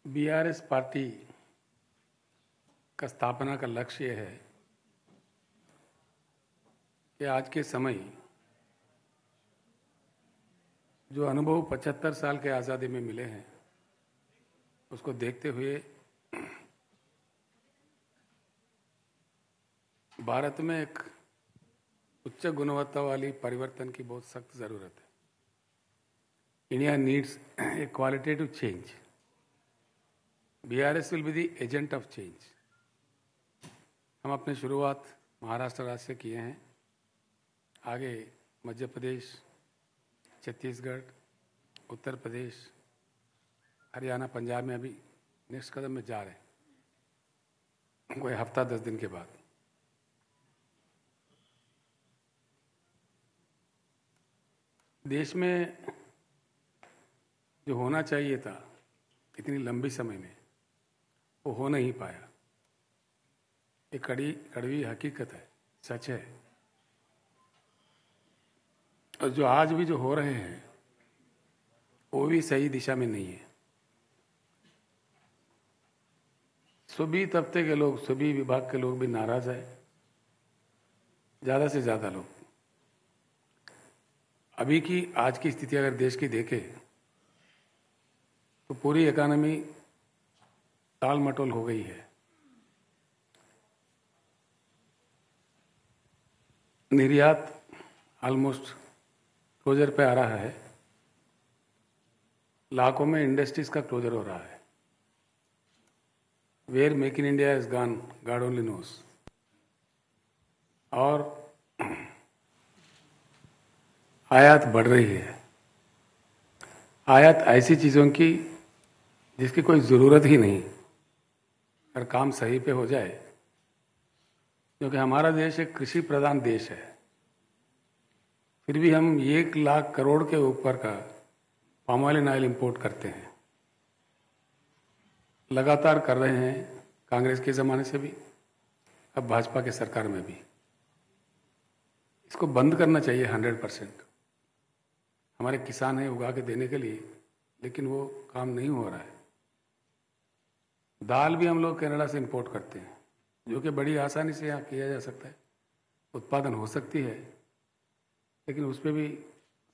BRS party का स्थापना का लक्ष्य यह है कि आज के समय जो अनुभव 75 साल के आज़ादी में मिले हैं उसको देखते हुए भारत में एक उच्च गुणवत्ता वाली परिवर्तन की बहुत सख्त ज़रूरत है। India needs a qualitative change. BRS will be the agent of change. हम अपने शुरुआत महाराष्ट्र राज्य से किए हैं, आगे मध्य प्रदेश, छत्तीसगढ़, उत्तर प्रदेश, हरियाणा, पंजाब में अभी नेक्स्ट कदम में जा रहे हैं, कोई हफ्ता 10 दिन के बाद। देश में जो होना चाहिए था इतनी लंबी समय में वो हो नहीं पाया। ये कड़वी हकीकत है, सच है। और जो आज भी जो हो रहे हैं वो भी सही दिशा में नहीं है। सभी तबके के लोग, सभी विभाग के लोग भी नाराज है। ज़्यादा से ज़्यादा लोग अभी की आज की स्थिति अगर देश की देखें तो पूरी इकोनॉमी टाल मटोल हो गई है। निर्यात ऑलमोस्ट क्लोजर पे आ रहा है। लाखों में इंडस्ट्रीज का क्लोजर हो रहा है। Where make in India is gone, God only knows. और आयात बढ़ रही है। आयात ऐसी चीज़ों की जिसकी कोई ज़रूरत ही नहीं, अगर काम सही पे हो जाए। क्योंकि हमारा देश एक कृषि प्रधान देश है, फिर भी हम 1 लाख करोड़ के ऊपर का पाम ऑयल इंपोर्ट करते हैं। लगातार कर रहे हैं, कांग्रेस के ज़माने से भी, अब भाजपा के सरकार में भी। इसको बंद करना चाहिए 100%। हमारे किसान हैं उगा के देने के लिए, लेकिन वो काम नहीं हो रहा है। दाल भी हम लोग कनाडा से इंपोर्ट करते हैं, जो कि बड़ी आसानी से यहाँ किया जा सकता है, उत्पादन हो सकती है, लेकिन उस पर भी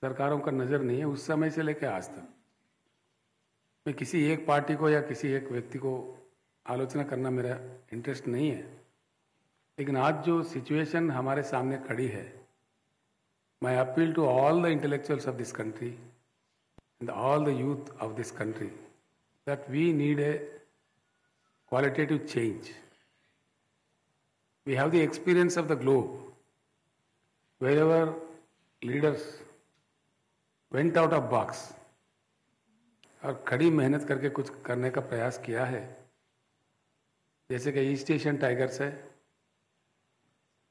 सरकारों का नज़र नहीं है उस समय से लेकर आज तक। मैं किसी एक पार्टी को या किसी एक व्यक्ति को आलोचना करना मेरा इंटरेस्ट नहीं है, लेकिन आज जो सिचुएशन हमारे सामने खड़ी है, my appeal to all the intellectuals of this country and all the youth of this country that we need a qualitative change. We have the experience of the globe. Wherever leaders went out of box और कड़ी मेहनत करके कुछ करने का प्रयास किया है, जैसे कि ईस्ट एशियन टाइगर्स है,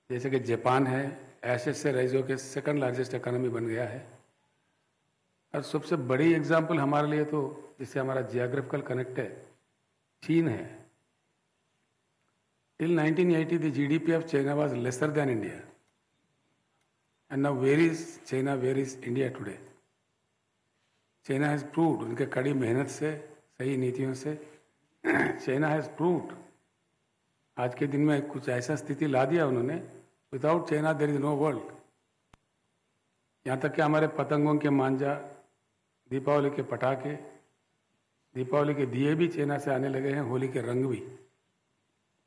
जैसे कि जापान है, एसेट से राइज होकर सेकंड लार्जेस्ट इकोनॉमी बन गया है। और सबसे बड़ी एग्जांपल हमारे लिए तो जिससे हमारा जियोग्राफिकल कनेक्ट है, चीन है। Till 1980 the GDP of China was lesser than India, and now where is China, where is India today? China has proved, उनके कड़ी मेहनत से, सही नीतियों से चाइना हैज प्रूव्ड। आज के दिन में कुछ ऐसा स्थिति ला दिया उन्होंने, without China there is no world. यहाँ तक कि हमारे पतंगों के मांझा, दीपावली के पटाखे, दीपावली के दिए भी चाइना से आने लगे हैं, होली के रंग भी।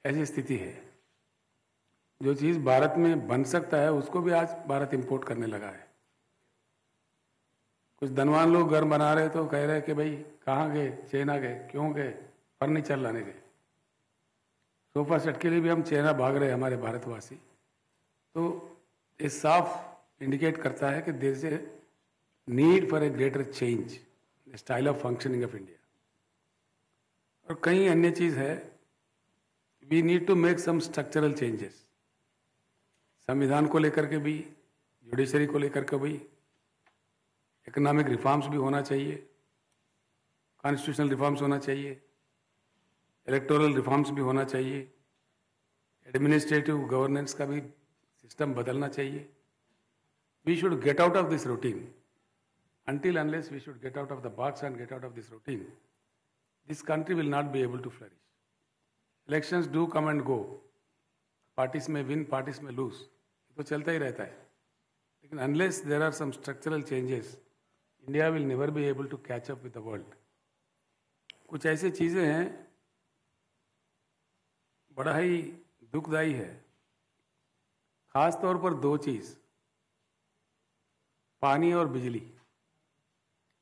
ऐसी स्थिति है। जो चीज़ भारत में बन सकता है उसको भी आज भारत इंपोर्ट करने लगा है। कुछ धनवान लोग घर बना रहे तो कह रहे कि भाई कहाँ गए, चाइना गए, क्यों गए? फर्नीचर लाने गए। सोफा सेट के लिए भी हम चाइना भाग रहे हैं, हमारे भारतवासी। तो ये साफ इंडिकेट करता है कि there is a need for a greater change style of functioning of India. और कई अन्य चीज़ है, we need to make some structural changes. संविधान को लेकर के भी, जुडिशरी को लेकर के भी, इकोनॉमिक रिफॉर्म्स भी होना चाहिए, कॉन्स्टिट्यूशनल रिफॉर्म्स होना चाहिए, इलेक्टोरल रिफॉर्म्स भी होना चाहिए, एडमिनिस्ट्रेटिव गवर्नेंस का भी सिस्टम बदलना चाहिए। We should get out of this routine. Until unless we should get out of the box and get out of this routine, this country will not be able to flourish. Elections do come and go. Parties may win, parties may lose. ये तो चलता ही रहता है. लेकिन unless there are some structural changes, India will never be able to catch up with the world. कुछ ऐसी चीज़ें हैं बड़ा ही दुखदाई है. खास तौर पर दो चीज़, पानी और बिजली.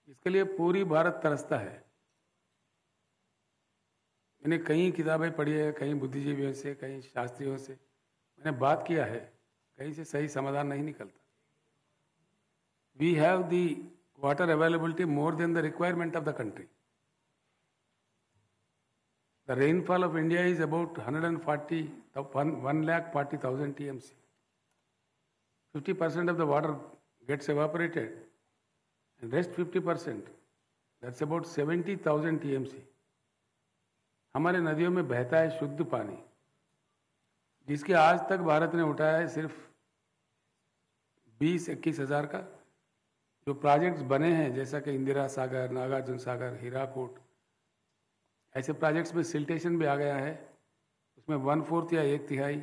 इसके लिए पूरी भारत तरसता है. मैंने कई किताबें पढ़ी है, कई बुद्धिजीवियों से, कई शास्त्रियों से मैंने बात किया है, कहीं से सही समाधान नहीं निकलता. We have the water availability more than the requirement of the country. The rainfall of India is about 1,40,000 TMC. 50% of the water gets evaporated, and rest 50%, that's about 70,000 TMC. हमारे नदियों में बहता है शुद्ध पानी, जिसके आज तक भारत ने उठाया है सिर्फ 20-21 हज़ार का. जो प्रोजेक्ट्स बने हैं जैसा कि इंदिरा सागर, नागार्जुन सागर, हीराकोट, ऐसे प्रोजेक्ट्स में सिल्टेशन भी आ गया है. उसमें 1/4 या 1/3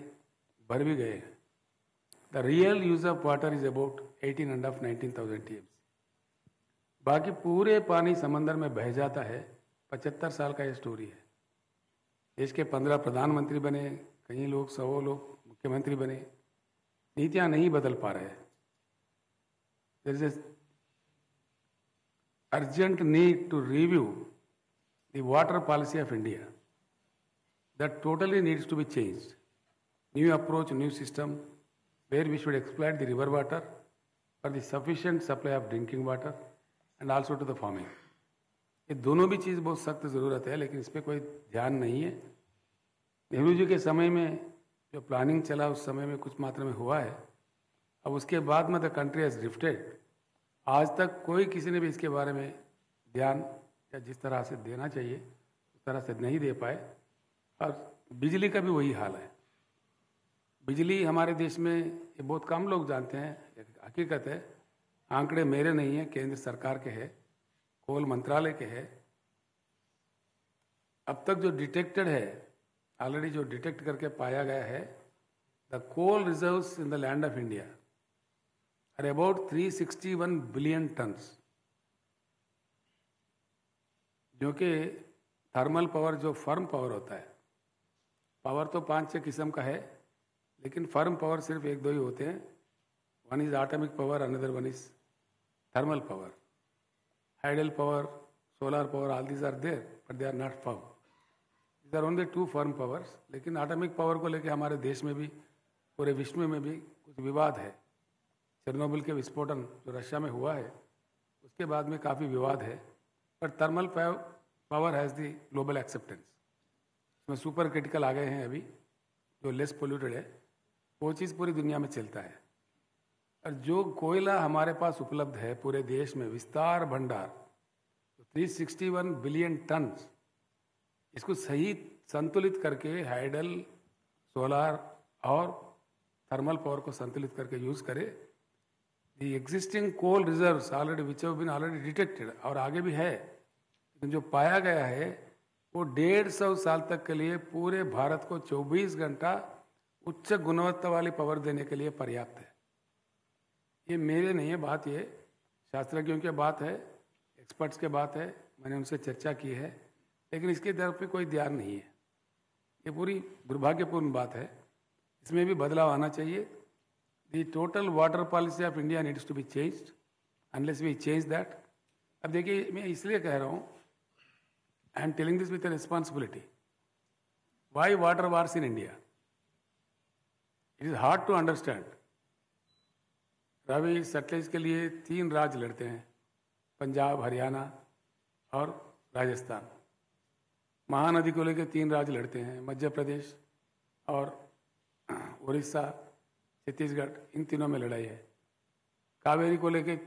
भर भी गए हैं. The real use of water is about 18,500-19,000 TMC. बाकी पूरे पानी समंदर में बह जाता है. 75 साल का ये स्टोरी है. देश के 15 प्रधानमंत्री बने, कई लोग 100 लोग मुख्यमंत्री बने, नीतियाँ नहीं बदल पा रहे. There is a urgent need to review the water policy of India. That totally needs to be changed. New approach, new system, where we should exploit the river water for the sufficient supply of drinking water and also to the farming. ये दोनों भी चीज़ बहुत सख्त ज़रूरत है, लेकिन इस पर कोई ध्यान नहीं है. नेहरू जी के समय में जो प्लानिंग चला उस समय में कुछ मात्रा में हुआ है. अब उसके बाद में द कंट्री हैज़ ड्रिफ्टेड. आज तक कोई किसी ने भी इसके बारे में ध्यान या जिस तरह से देना चाहिए उस तरह से नहीं दे पाए. और बिजली का भी वही हाल है. बिजली हमारे देश में ये बहुत कम लोग जानते हैं, हकीकत है. आंकड़े मेरे नहीं हैं, केंद्र सरकार के हैं, कोल मंत्रालय के हैं. अब तक जो डिटेक्टेड है, ऑलरेडी जो डिटेक्ट करके पाया गया है, the coal reserves in the land of India are about 361 billion tons, जो कि थर्मल पावर, जो फर्म पावर होता है. पावर तो 5-6 किस्म का है, लेकिन फर्म पावर सिर्फ 1-2 ही होते हैं. One is atomic power, another one is thermal power. Hydel power, solar power, all these are there but they are not firm. These are only 2 firm powers. लेकिन एटॉमिक पावर को लेकर हमारे देश में भी, पूरे विश्व में भी कुछ विवाद है. चेरनोबिल के विस्फोटन जो रशिया में हुआ है उसके बाद में काफ़ी विवाद है. पर thermal power has the global acceptance. इसमें सुपर क्रिटिकल आ गए हैं अभी, जो लेस पोल्यूटेड है, वो चीज़ पूरी दुनिया में चलता है. और जो कोयला हमारे पास उपलब्ध है पूरे देश में, विस्तार भंडार, तो 361 बिलियन टन, इसको सही संतुलित करके हाइडल, सोलार और थर्मल पावर को संतुलित करके यूज़ करे. The existing coal reserves already which have been already detected, और आगे भी है, लेकिन जो पाया गया है वो 150 साल तक के लिए पूरे भारत को 24 घंटा उच्च गुणवत्ता वाली पावर देने के लिए पर्याप्त है. ये मेरे नहीं है बात, ये शास्त्रज्ञों की बात है, एक्सपर्ट्स की बात है. मैंने उनसे चर्चा की है, लेकिन इसकी तरफ पे कोई ध्यान नहीं है. ये पूरी दुर्भाग्यपूर्ण बात है. इसमें भी बदलाव आना चाहिए. The total water policy of India needs to be changed. Unless we change that, अब देखिए मैं इसलिए कह रहा हूँ, I am telling this with responsibility. Why water wars in India? It is hard to understand. Ravi Sutlej के लिए 3 राज्य लड़ते हैं, पंजाब, हरियाणा और राजस्थान. महानदी को लेकर 3 राज्य लड़ते हैं, मध्य प्रदेश और उड़ीसा, छत्तीसगढ़. इन तीनों में लड़ाई है. कावेरी को लेके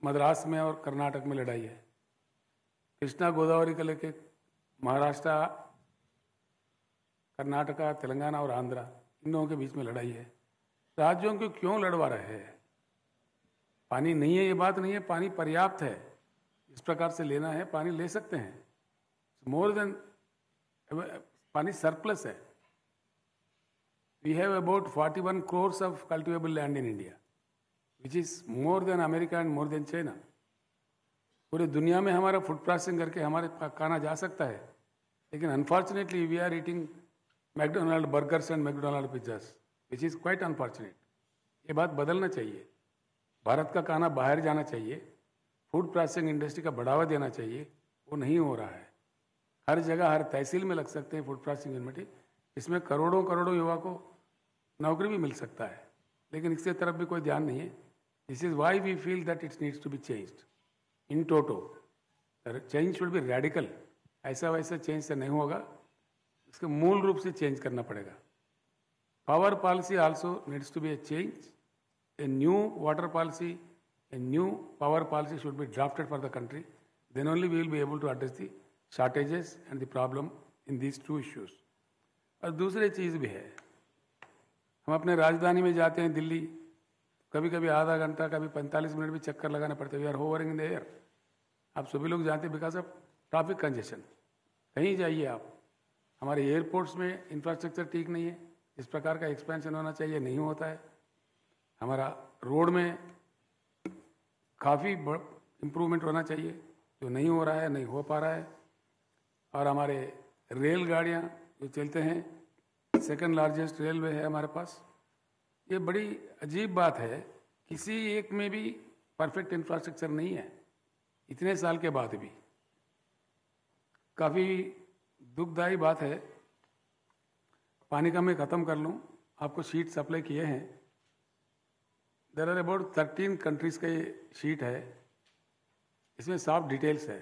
मद्रास में और कर्नाटक में लड़ाई है. कृष्णा गोदावरी को लेके महाराष्ट्र, कर्नाटका, तेलंगाना और आंध्रा, इन लोगों के बीच में लड़ाई है. राज्यों को क्यों लड़वा रहे हैं? पानी नहीं है ये बात नहीं है, पानी पर्याप्त है. इस प्रकार से लेना है, पानी ले सकते हैं. मोर देन पानी सरप्लस है. We have about 41 crores of cultivable land in India, which is more than America and more than China. पूरे दुनिया में हमारा फूड प्रोसेसिंग करके हमारे खाना जा सकता है, लेकिन unfortunately we are eating McDonald burgers and McDonald pizzas, which is quite unfortunate. ये बात बदलना चाहिए. भारत का खाना बाहर जाना चाहिए, फूड प्रोसेसिंग इंडस्ट्री का बढ़ावा देना चाहिए. वो नहीं हो रहा है. हर जगह हर तहसील में लग सकते हैं फूड प्रोसेसिंग यूनिट. इसमें करोड़ों करोड़ों युवा को नौकरी भी मिल सकता है, लेकिन इसके तरफ भी कोई ध्यान नहीं है. This is why we feel that it's needs to be changed in toto. Change should be radical. ऐसा वैसा चेंज से नहीं होगा, इसके मूल रूप से चेंज करना पड़ेगा. Power policy also needs to be a change. A new water policy, a new power policy should be drafted for the country. Then only we will be able to address the shortages and the problem in these two issues. और दूसरी चीज़ भी है, हम अपने राजधानी में जाते हैं दिल्ली, कभी कभी आधा घंटा कभी 45 मिनट भी चक्कर लगाने पड़ते हैं. We are hovering in the air. आप सभी लोग जानते हैं बिकॉज ऑफ ट्रैफिक कंजेशन. कहीं जाइए आप, हमारे एयरपोर्ट्स में इंफ्रास्ट्रक्चर ठीक नहीं है. इस प्रकार का एक्सपेंशन होना चाहिए, नहीं होता है. हमारा रोड में काफ़ी इम्प्रूवमेंट होना चाहिए, जो नहीं हो रहा है, नहीं हो पा रहा है. और हमारे रेलगाड़ियाँ जो चलते हैं, सेकंड लार्जेस्ट रेलवे है हमारे पास. ये बड़ी अजीब बात है, किसी एक में भी परफेक्ट इंफ्रास्ट्रक्चर नहीं है इतने साल के बाद भी. काफ़ी दुखदायी बात है. पानी का मैं ख़त्म कर लूँ, आपको शीट सप्लाई किए हैं. देयर आर अबाउट 13 कंट्रीज़ का ये शीट है. इसमें साफ डिटेल्स है.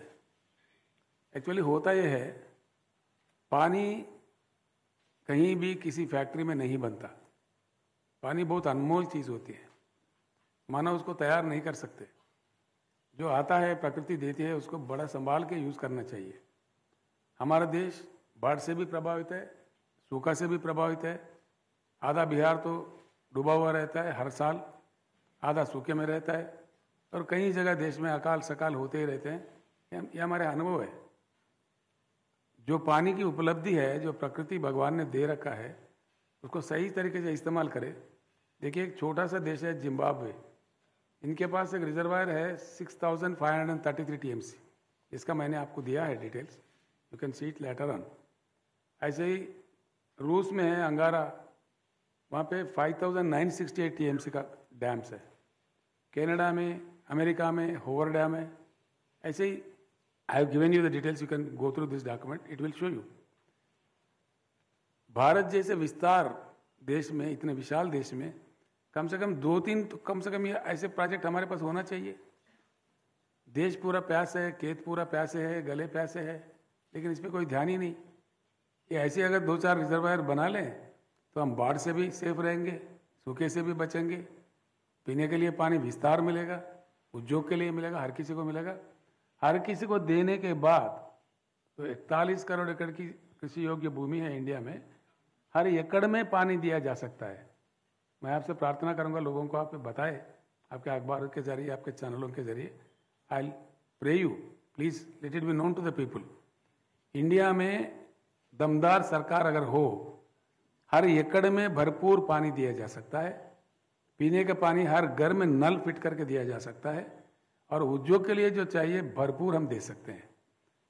एक्चुअली होता ये है, पानी कहीं भी किसी फैक्ट्री में नहीं बनता. पानी बहुत अनमोल चीज़ होती है, मानव उसको तैयार नहीं कर सकते. जो आता है प्रकृति देती है, उसको बड़ा संभाल के यूज़ करना चाहिए. हमारा देश बाढ़ से भी प्रभावित है, सूखा से भी प्रभावित है. आधा बिहार तो डूबा हुआ रहता है हर साल, आधा सूखे में रहता है, और कई जगह देश में अकाल सकाल होते ही रहते हैं. ये हमारे अनुभव है. जो पानी की उपलब्धि है, जो प्रकृति भगवान ने दे रखा है, उसको सही तरीके से इस्तेमाल करें. देखिए, एक छोटा सा देश है जिम्बाब्वे. इनके पास एक रिजर्वायर है 6533 TMC, इसका मैंने आपको दिया है details. You can see it later on. ऐसे ही रूस में है अंगारा, वहाँ पे 5968 TMC का डैम्स है. कनाडा में, अमेरिका में होवर डैम है. ऐसे ही I have given you the details. You can go through this document. It will show you. Bharat जैसे विस्तार देश में, इतने विशाल देश में, कम से कम 2-3 तो कम से कम ये ऐसे प्रोजेक्ट हमारे पास होना चाहिए. देश पूरा प्यास है, खेत पूरा प्यासे है, गले प्यासे है, लेकिन इस पर कोई ध्यान ही नहीं. ये ऐसे अगर 2-4 रिजर्वायर बना लें तो हम बाढ़ से भी सेफ रहेंगे, सूखे से भी बचेंगे. पीने के लिए पानी विस्तार मिलेगा, उद्योग के लिए मिलेगा, हर किसी को मिलेगा. हर किसी को देने के बाद तो 41 करोड़ एकड़ की कृषि योग्य भूमि है इंडिया में, हर एकड़ में पानी दिया जा सकता है. मैं आपसे प्रार्थना करूंगा, लोगों को आप बताएं, आपके अखबार के जरिए, आपके चैनलों के जरिए. I pray you, please let it be known to the people. India में दमदार सरकार अगर हो, हर एकड़ में भरपूर पानी दिया जा सकता है. पीने का पानी हर घर में नल फिट करके दिया जा सकता है, और उद्योग के लिए जो चाहिए भरपूर हम दे सकते हैं.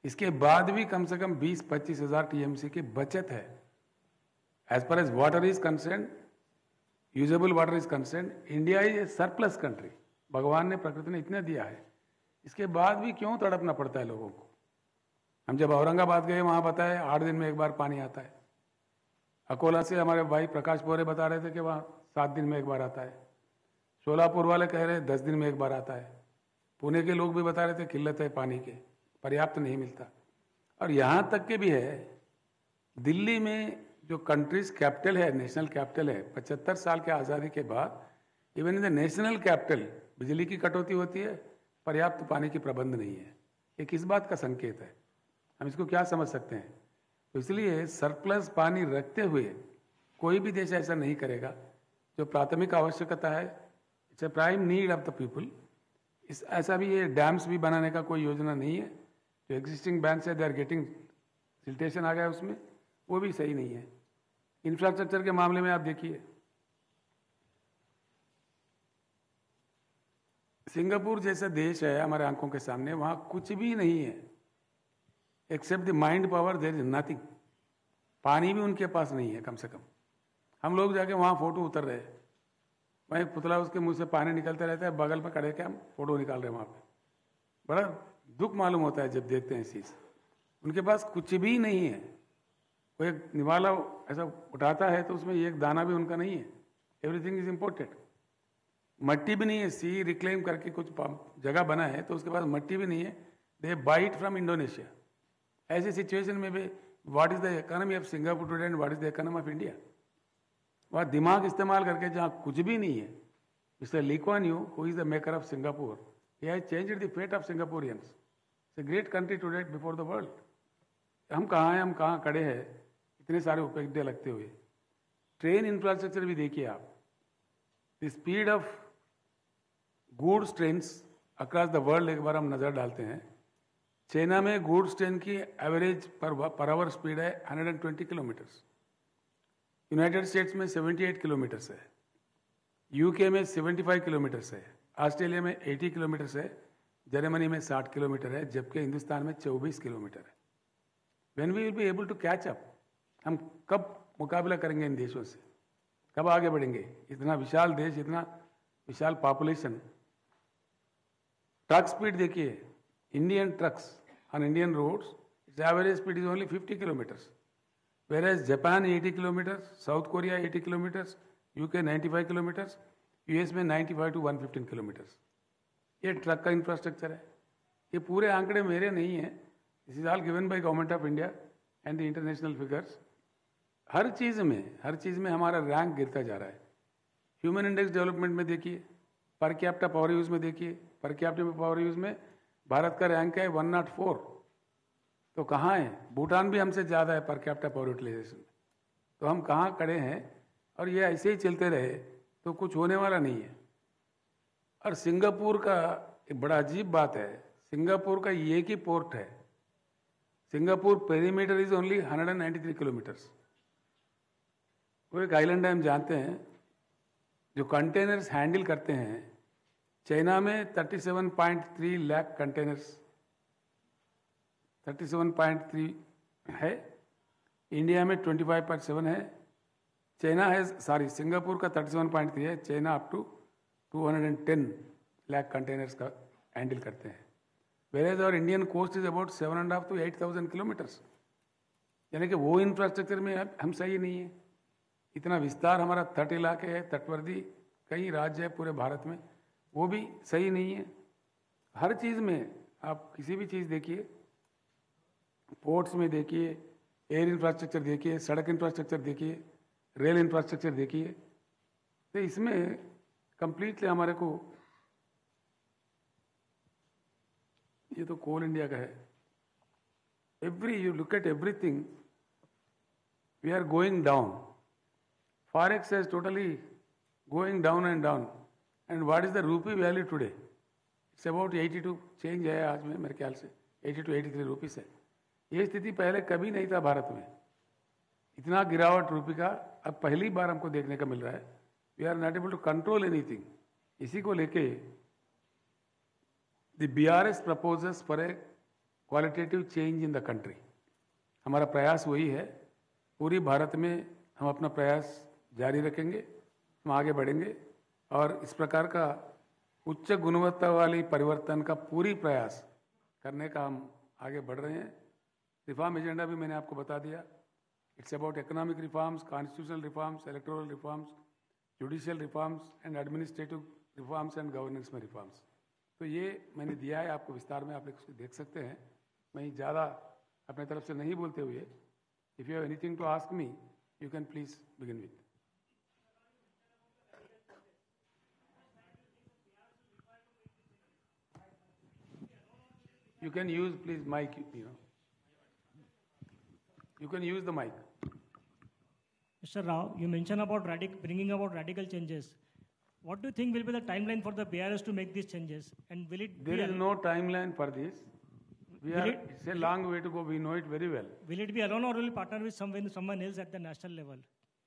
इसके बाद भी कम से कम 20-25 हज़ार TMC की बचत है. As far as water is concern, usable water is concern, India is a surplus country. भगवान ने, प्रकृति ने इतना दिया है, इसके बाद भी क्यों तड़पना पड़ता है लोगों को. हम जब औरंगाबाद गए, वहाँ बताया 8 दिन में एक बार पानी आता है. अकोला से हमारे भाई प्रकाश पोरे बता रहे थे कि वहाँ 7 दिन में एक बार आता है. सोलापुर वाले कह रहे 10 दिन में एक बार आता है. पुणे के लोग भी बता रहे थे किल्लत है पानी के, पर्याप्त नहीं मिलता. और यहाँ तक के भी है, दिल्ली में जो कंट्रीज कैपिटल है, नेशनल कैपिटल है, 75 साल के आज़ादी के बाद even in the national capital बिजली की कटौती होती है, पर्याप्त पानी की प्रबंध नहीं है. ये किस बात का संकेत है? हम इसको क्या समझ सकते हैं? तो इसलिए सरप्लस पानी रखते हुए कोई भी देश ऐसा नहीं करेगा. जो प्राथमिक आवश्यकता है, it's a prime need of the people. ऐसा भी ये डैम्स भी बनाने का कोई योजना नहीं है. जो एग्जिस्टिंग बैंक्स है, दे आर गेटिंग सिल्टेशन आ गया उसमें, वो भी सही नहीं है। इंफ्रास्ट्रक्चर के मामले में आप देखिए, सिंगापुर जैसा देश है हमारे आंखों के सामने, वहां कुछ भी नहीं है except the mind power, there is nothing. पानी भी उनके पास नहीं है कम से कम। हम लोग जाके वहां फोटो उतर रहे हैं, वहीं एक पुतला उसके मुंह से पानी निकलता रहता है, बगल में खड़े के हम फोटो निकाल रहे हैं वहां पे। बड़ा दुख मालूम होता है जब देखते हैं इस चीज। उनके पास कुछ भी नहीं है। कोई एक निवाला ऐसा उठाता है तो उसमें एक दाना भी उनका नहीं है। Everything is imported. मट्टी भी नहीं है, सी रिक्लेम करके कुछ जगह बना है तो उसके पास मट्टी भी नहीं है। They bite from Indonesia. ऐसी सिचुएशन में भी what is the economy of Singapore today and what is the economy of India? वहाँ दिमाग इस्तेमाल करके जहाँ कुछ भी नहीं है, mister Lee Kuan Yew, who is the maker of Singapore, he has changed the fate of Singaporeans. It's a great country today before the world. हम कहाँ हैं, हम कहाँ खड़े हैं इतने सारे उपलब्धियाँ लगते हुए। ट्रेन इंफ्रास्ट्रक्चर भी देखिए आप, the speed of goods trains across the world एक बार हम नज़र डालते हैं। चाइना में गुड्स ट्रेन की एवरेज पर आवर स्पीड है 120 किलोमीटर्स। यूनाइटेड स्टेट्स में 78 किलोमीटर्स है, यूके में 75 किलोमीटर्स है, ऑस्ट्रेलिया में 80 किलोमीटर्स है, जर्मनी में 60 किलोमीटर है, जबकि हिंदुस्तान में 24 किलोमीटर है। When we will be able to catch up? हम कब मुकाबला करेंगे इन देशों से? कब आगे बढ़ेंगे? इतना विशाल देश, इतना विशाल पॉपुलेशन। ट्रक स्पीड देखिए, Indian trucks on Indian roads, it's average speed is only 50 kilometers, whereas Japan 80 kilometers, South Korea 80 kilometers, UK 95 kilometers, US में 95 to 115 kilometers। ये ट्रक का इंफ्रास्ट्रक्चर है। ये पूरे आंकड़े मेरे नहीं हैं, this is all given by government of India and the international figures. हर चीज़ में हमारा रैंक गिरता जा रहा है। ह्यूमन इंडेक्स डेवलपमेंट में देखिए, पर कैपिटा पावर यूज में देखिए, पर कैपिटा पावर यूज में भारत का रैंक है 104। तो कहाँ है? भूटान भी हमसे ज़्यादा है पर कैपिटा पावर यूटिलाइजेशन। तो हम कहाँ खड़े हैं? और ये ऐसे ही चलते रहे तो कुछ होने वाला नहीं है। और सिंगापुर का एक बड़ा अजीब बात है, सिंगापुर का एक ही पोर्ट है। Singapore perimeter is only 193 kilometres. वो एक आइलैंड है, हम जानते हैं। जो कंटेनर्स हैंडल करते हैं, चाइना में 37.3 लाख कंटेनर्स, 37.3 है, इंडिया में 25.7 है। चाइना है, सॉरी, सिंगापुर का 37.3 है, China up to 210 lakh containers का हैंडल करते हैं। वेरेज और Indian coast is about 7.5 to 8,000 kilometers. यानी कि वो इंफ्रास्ट्रक्चर में हम सही नहीं है। इतना विस्तार हमारा 30 इलाके है, तटवर्ती कई राज्य है पूरे भारत में, वो भी सही नहीं है। हर चीज़ में आप किसी भी चीज़ देखिए, पोर्ट्स में देखिए, एयर इंफ्रास्ट्रक्चर देखिए, सड़क इंफ्रास्ट्रक्चर देखिए, रेल इंफ्रास्ट्रक्चर देखिए, तो इसमें कंप्लीटली हमारे को, ये तो कोल इंडिया का है, you look at everything, we are going down. Forex is totally going down and down. And what is the rupee value today? It's about 82 change है आज में, मेरे ख्याल से 80 to 83 रुपीस है। ये स्थिति पहले कभी नहीं था भारत में। इतना गिरावट रूपी का अब पहली बार हमको देखने का मिल रहा है। We are not able to control anything. इसी को लेके the BRS proposes for a qualitative change in the country. हमारा प्रयास वही है। पूरी भारत में हम अपना प्रयास जारी रखेंगे, हम आगे बढ़ेंगे और इस प्रकार का उच्च गुणवत्ता वाली परिवर्तन का पूरी प्रयास करने का हम आगे बढ़ रहे हैं। रिफॉर्म एजेंडा भी मैंने आपको बता दिया। It's about economic reforms, constitutional reforms, electoral reforms, judicial reforms and administrative reforms and governance में रिफॉर्म्स। तो ये मैंने दिया है आपको विस्तार में, आप इसको देख सकते हैं। मैं ज़्यादा अपने तरफ से नहीं बोलते हुए, if you have anything to ask me, you can please begin with. You can use, please, mic, You can use the mic. Mr. Rao, you mentioned about bringing about radical changes. What do you think will be the timeline for the BRS to make these changes? And will it There is no timeline for this. It's a long way to go. We know it very well. Will it be alone or will it partner with someone else at the national level?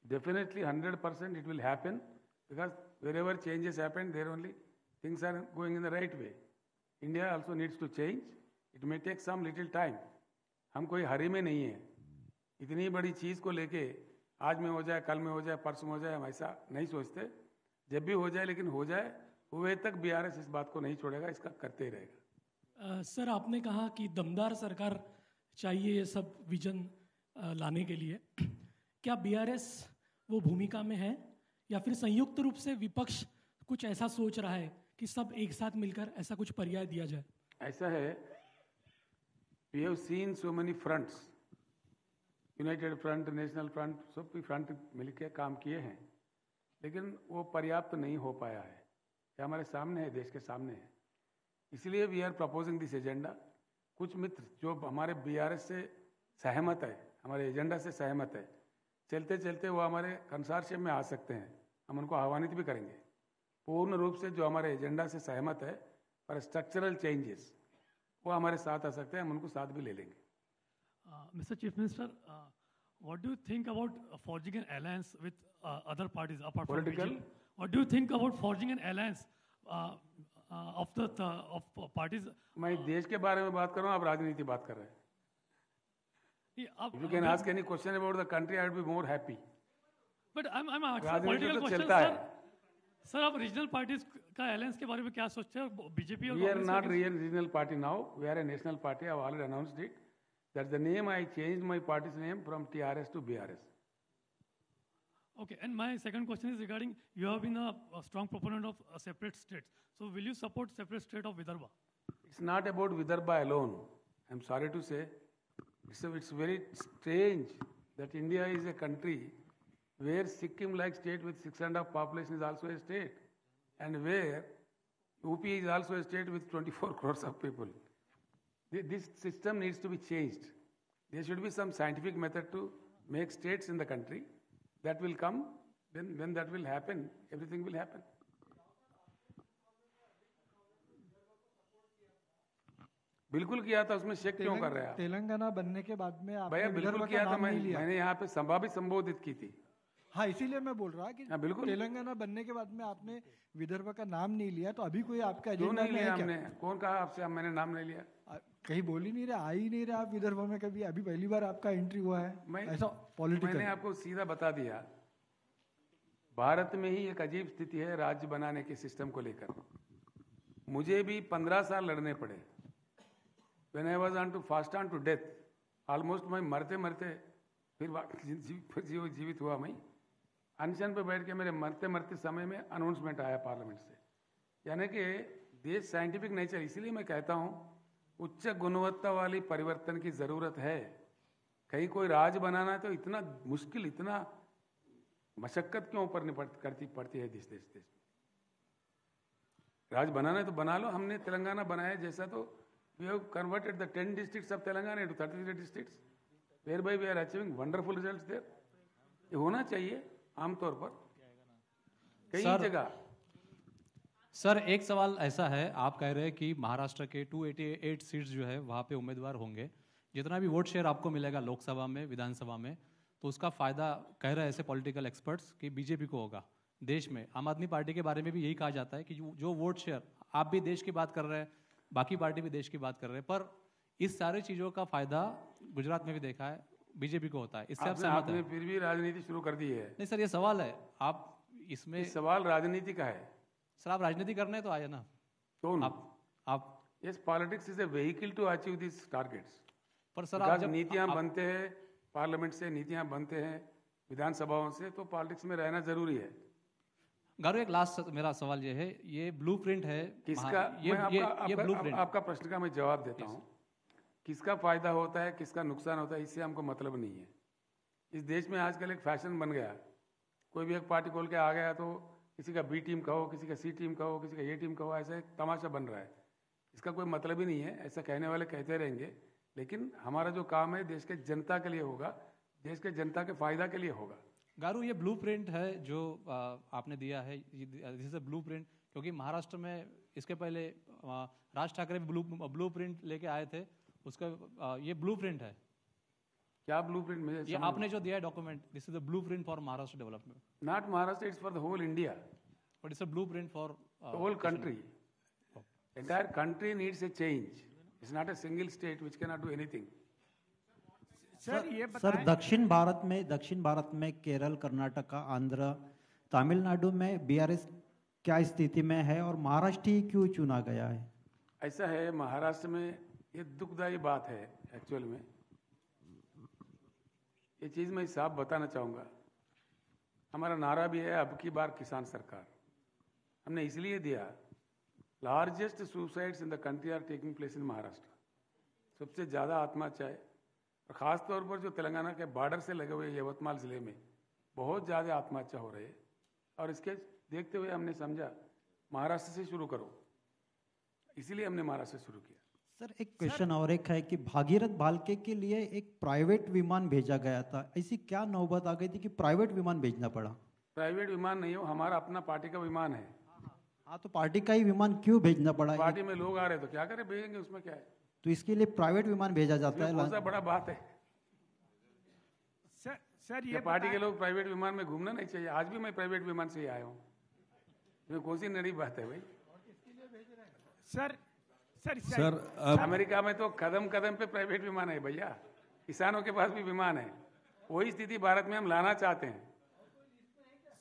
Definitely 100% it will happen, because wherever changes happen, there only things are going in the right way. India also needs to change. It may take some little time. हम कोई हरी में नहीं है. इतनी बड़ी चीज़ को लेके आज में हो जाए, कल में हो जाए, परसों में हो जाए, हम ऐसा नहीं सोचते. जब भी हो जाए, लेकिन हो जाए, हुए तक बीआरएस इस बात को नहीं छोड़ेगा, इसका करते ही रहेगा. सर, आपने कहा कि दमदार सरकार चाहिए ये सब विजन लाने के लिए. क्या बीआरएस वो भूमिका में है, या फिर संयुक्त रूप से विपक्ष कुछ ऐसा सोच रहा है कि सब एक साथ मिलकर ऐसा कुछ पर्याय दिया जाए? ऐसा है, we have seen so many fronts, united front, national front, सब भी फ्रंट मिलकर काम किए हैं, लेकिन वो पर्याप्त नहीं हो पाया है. ये हमारे सामने है, देश के सामने है. इसलिए we are proposing this agenda. कुछ मित्र जो हमारे बीआरएस से सहमत है, हमारे एजेंडा से सहमत है, चलते चलते वो हमारे कंसोर्शियम में आ सकते हैं. हम उनको आह्वानित भी करेंगे. पूर्ण रूप से जो हमारे एजेंडा से सहमत है पर स्ट्रक्चरल चेंजेस, वो हमारे साथ आ सकते हैं. हम उनको साथ भी ले लेंगे. Mr. Chief Minister, what do you think about forging an alliance with other parties apart from Political? BJP? What do you think about forging an alliance of parties? मैं देश के बारे में बात कर रहा हूँ, आप राजनीति बात कर रहे हैं. If you can ask any question about the country, I would be more happy. But I'm asking राजनीति political तो question, चलता है. सर, आप रीजनल पार्टीज का अलायंस के बारे में क्या सोचते हैं? बीजेपी और We are not regional party now. We are a national party. I have already announced it. That's the name. I changed my party's name from TRS to BRS. Okay, and my second question is regarding, you have been a strong proponent of separate states. So will you support separate state of Vidarbha? It's not about Vidarbha alone. I'm sorry to say. It's very strange that India is a country where Sikkim-like state with 6.5 population is also a state, and where UP is also a state with 24 crores of people. This system needs to be changed. There should be some scientific method to make states in the country. That will come. When that will happen, everything will happen. बिल्कुल किया था. उसमें shake क्यों कर रहे हैं आप? तेलंगाना बनने के बाद में आपने भैया बिल्कुल विदर्भ किया का था. नाम नहीं लिया. मैंने यहाँ पे सभा भी संबोधित की थी. हाँ, इसीलिए मैं बोल रहा कि हाँ, बिल्कुल. तेलंगाना बनने के बाद में आपने विदर्भ का नाम नहीं लिया, तो अभी कोई आपका क्यों एजेंडा नहीं में लिया है क्या? हमने? कौन कहा आपसे मैंने नाम नहीं लिया? कहीं बोल ही नहीं रहे, आ ही नहीं रहे आप विदर्भ में कभी. अभी पहली बार आपका एंट्री हुआ है. ऐसा मैंने पॉलिटिकल. आपको सीधा बता दिया. भारत में ही एक अजीब स्थिति है राज्य बनाने के सिस्टम को लेकर. मुझे भी 15 साल लड़ने पड़े. When I was on to fast on to death, almost मैं मरते मरते फिर जीवित हुआ. मैं अनशन पे बैठ के मेरे मरते मरते समय में अनाउंसमेंट आया पार्लियामेंट से. यानी कि देश साइंटिफिक नेचर. इसलिए मैं कहता हूँ उच्च गुणवत्ता वाली परिवर्तन की ज़रूरत है. कहीं कोई राज बनाना है तो इतना मुश्किल, इतना मशक्क़त क्यों ऊपर पड़ती है देश देश. राज बनाना है तो बना लो. हमने तेलंगाना बनाया जैसा, तो we have converted the 10 districts of Telangana into 33 districts, whereby we are achieving wonderful results there. ये होना चाहिए आमतौर पर कई जगह. सर, एक सवाल ऐसा है, आप कह रहे हैं कि महाराष्ट्र के 288 सीट्स जो है वहाँ पे उम्मीदवार होंगे. जितना भी वोट शेयर आपको मिलेगा लोकसभा में, विधानसभा में, तो उसका फ़ायदा कह रहे हैं ऐसे पॉलिटिकल एक्सपर्ट्स कि बीजेपी को होगा. देश में आम आदमी पार्टी के बारे में भी यही कहा जाता है कि जो वोट शेयर, आप भी देश की बात कर रहे हैं, बाकी पार्टी भी देश की बात कर रहे हैं, पर इस सारी चीज़ों का फ़ायदा गुजरात में भी देखा है बीजेपी को होता है. इससे आप सहमत हैं? आपने फिर भी राजनीति शुरू कर दी है. नहीं सर, ये सवाल है. आप इसमें सवाल राजनीति का है. सर, आप राजनीति करने तो आए ना. कौन? आप yes, politics is a vehicle to achieve this targets. पर सर, आप जब नीतियाँ बनते हैं पार्लियामेंट से, नीतियाँ बनते हैं विधानसभाओं से, तो पॉलिटिक्स में रहना जरूरी है. गारू, एक लास्ट मेरा सवाल ये है, ये ब्लूप्रिंट है किसका? ये ब्लूप्रिंट. आपका प्रश्न का मैं जवाब देता हूँ. किसका फायदा होता है, किसका नुकसान होता है, इससे हमको मतलब नहीं है. इस देश में आजकल एक फैशन बन गया. कोई भी एक पार्टी खोल के आ गया तो किसी का बी टीम का हो, किसी का सी टीम का हो, किसी का ए टीम का हो, ऐसा एक तमाशा बन रहा है. इसका कोई मतलब ही नहीं है. ऐसा कहने वाले कहते रहेंगे, लेकिन हमारा जो काम है देश के जनता के लिए होगा, देश के जनता के फायदा के लिए होगा. गारू, ये ब्लूप्रिंट है जो आपने दिया है, दिस इज अ ब्लूप्रिंट, क्योंकि महाराष्ट्र में इसके पहले राज ठाकरे ब्लूप्रिंट लेके आए थे. उसका ये ब्लूप्रिंट है, क्या ब्लूप्रिंट में? ये आपने जो दिया है document, this is the blueprint for Maharashtra development. Not Maharashtra, it's for the whole India, but it's a blueprint for whole country. Entire country needs a change. It's not a single state which cannot do anything. Sir ये sir दक्षिण भारत में केरल, कर्नाटका, आंध्र, तमिलनाडु में BRS क्या स्थिति में है और महाराष्ट्र ही क्यों चुना गया है? ऐसा है, महाराष्ट्र में ये दुखदायी बात है एक्चुअल में. ये चीज़ मैं साफ बताना चाहूँगा. हमारा नारा भी है अब की बार किसान सरकार. हमने इसलिए दिया, largest suicides in the country are taking place in Maharashtra. सबसे ज़्यादा आत्महत्या है, और ख़ास तौर पर जो तेलंगाना के बॉर्डर से लगे हुए यवतमाल ज़िले में बहुत ज़्यादा आत्महत्या हो रही है. और इसके देखते हुए हमने समझा महाराष्ट्र से शुरू करो, इसीलिए हमने महाराष्ट्र से शुरू किया. सर एक क्वेश्चन और एक है कि भागीरथ भालके के लिए एक प्राइवेट विमान भेजा गया था, ऐसी क्या नौबत आ गई थी कि प्राइवेट विमान भेजना पड़ा? प्राइवेट विमान नहीं हो, हमारा अपना पार्टी का विमान है. हाँ, तो पार्टी का ही विमान क्यों भेजना पड़ा? पार्टी में लोग आ रहे तो क्या करें, भेजेंगे, उसमें क्या है? तो इसके लिए प्राइवेट विमान भेजा जाता है? कौन सा बड़ा बात है? सर ये पार्टी के लोग प्राइवेट विमान में घूमना नहीं चाहिए. आज भी मैं प्राइवेट विमान से ही आया हूँ. इसमें कौन सी नई बात है भाई? सर अमेरिका में तो कदम कदम पे प्राइवेट विमान है भैया. किसानों के पास भी विमान है. वही स्थिति भारत में हम लाना चाहते हैं.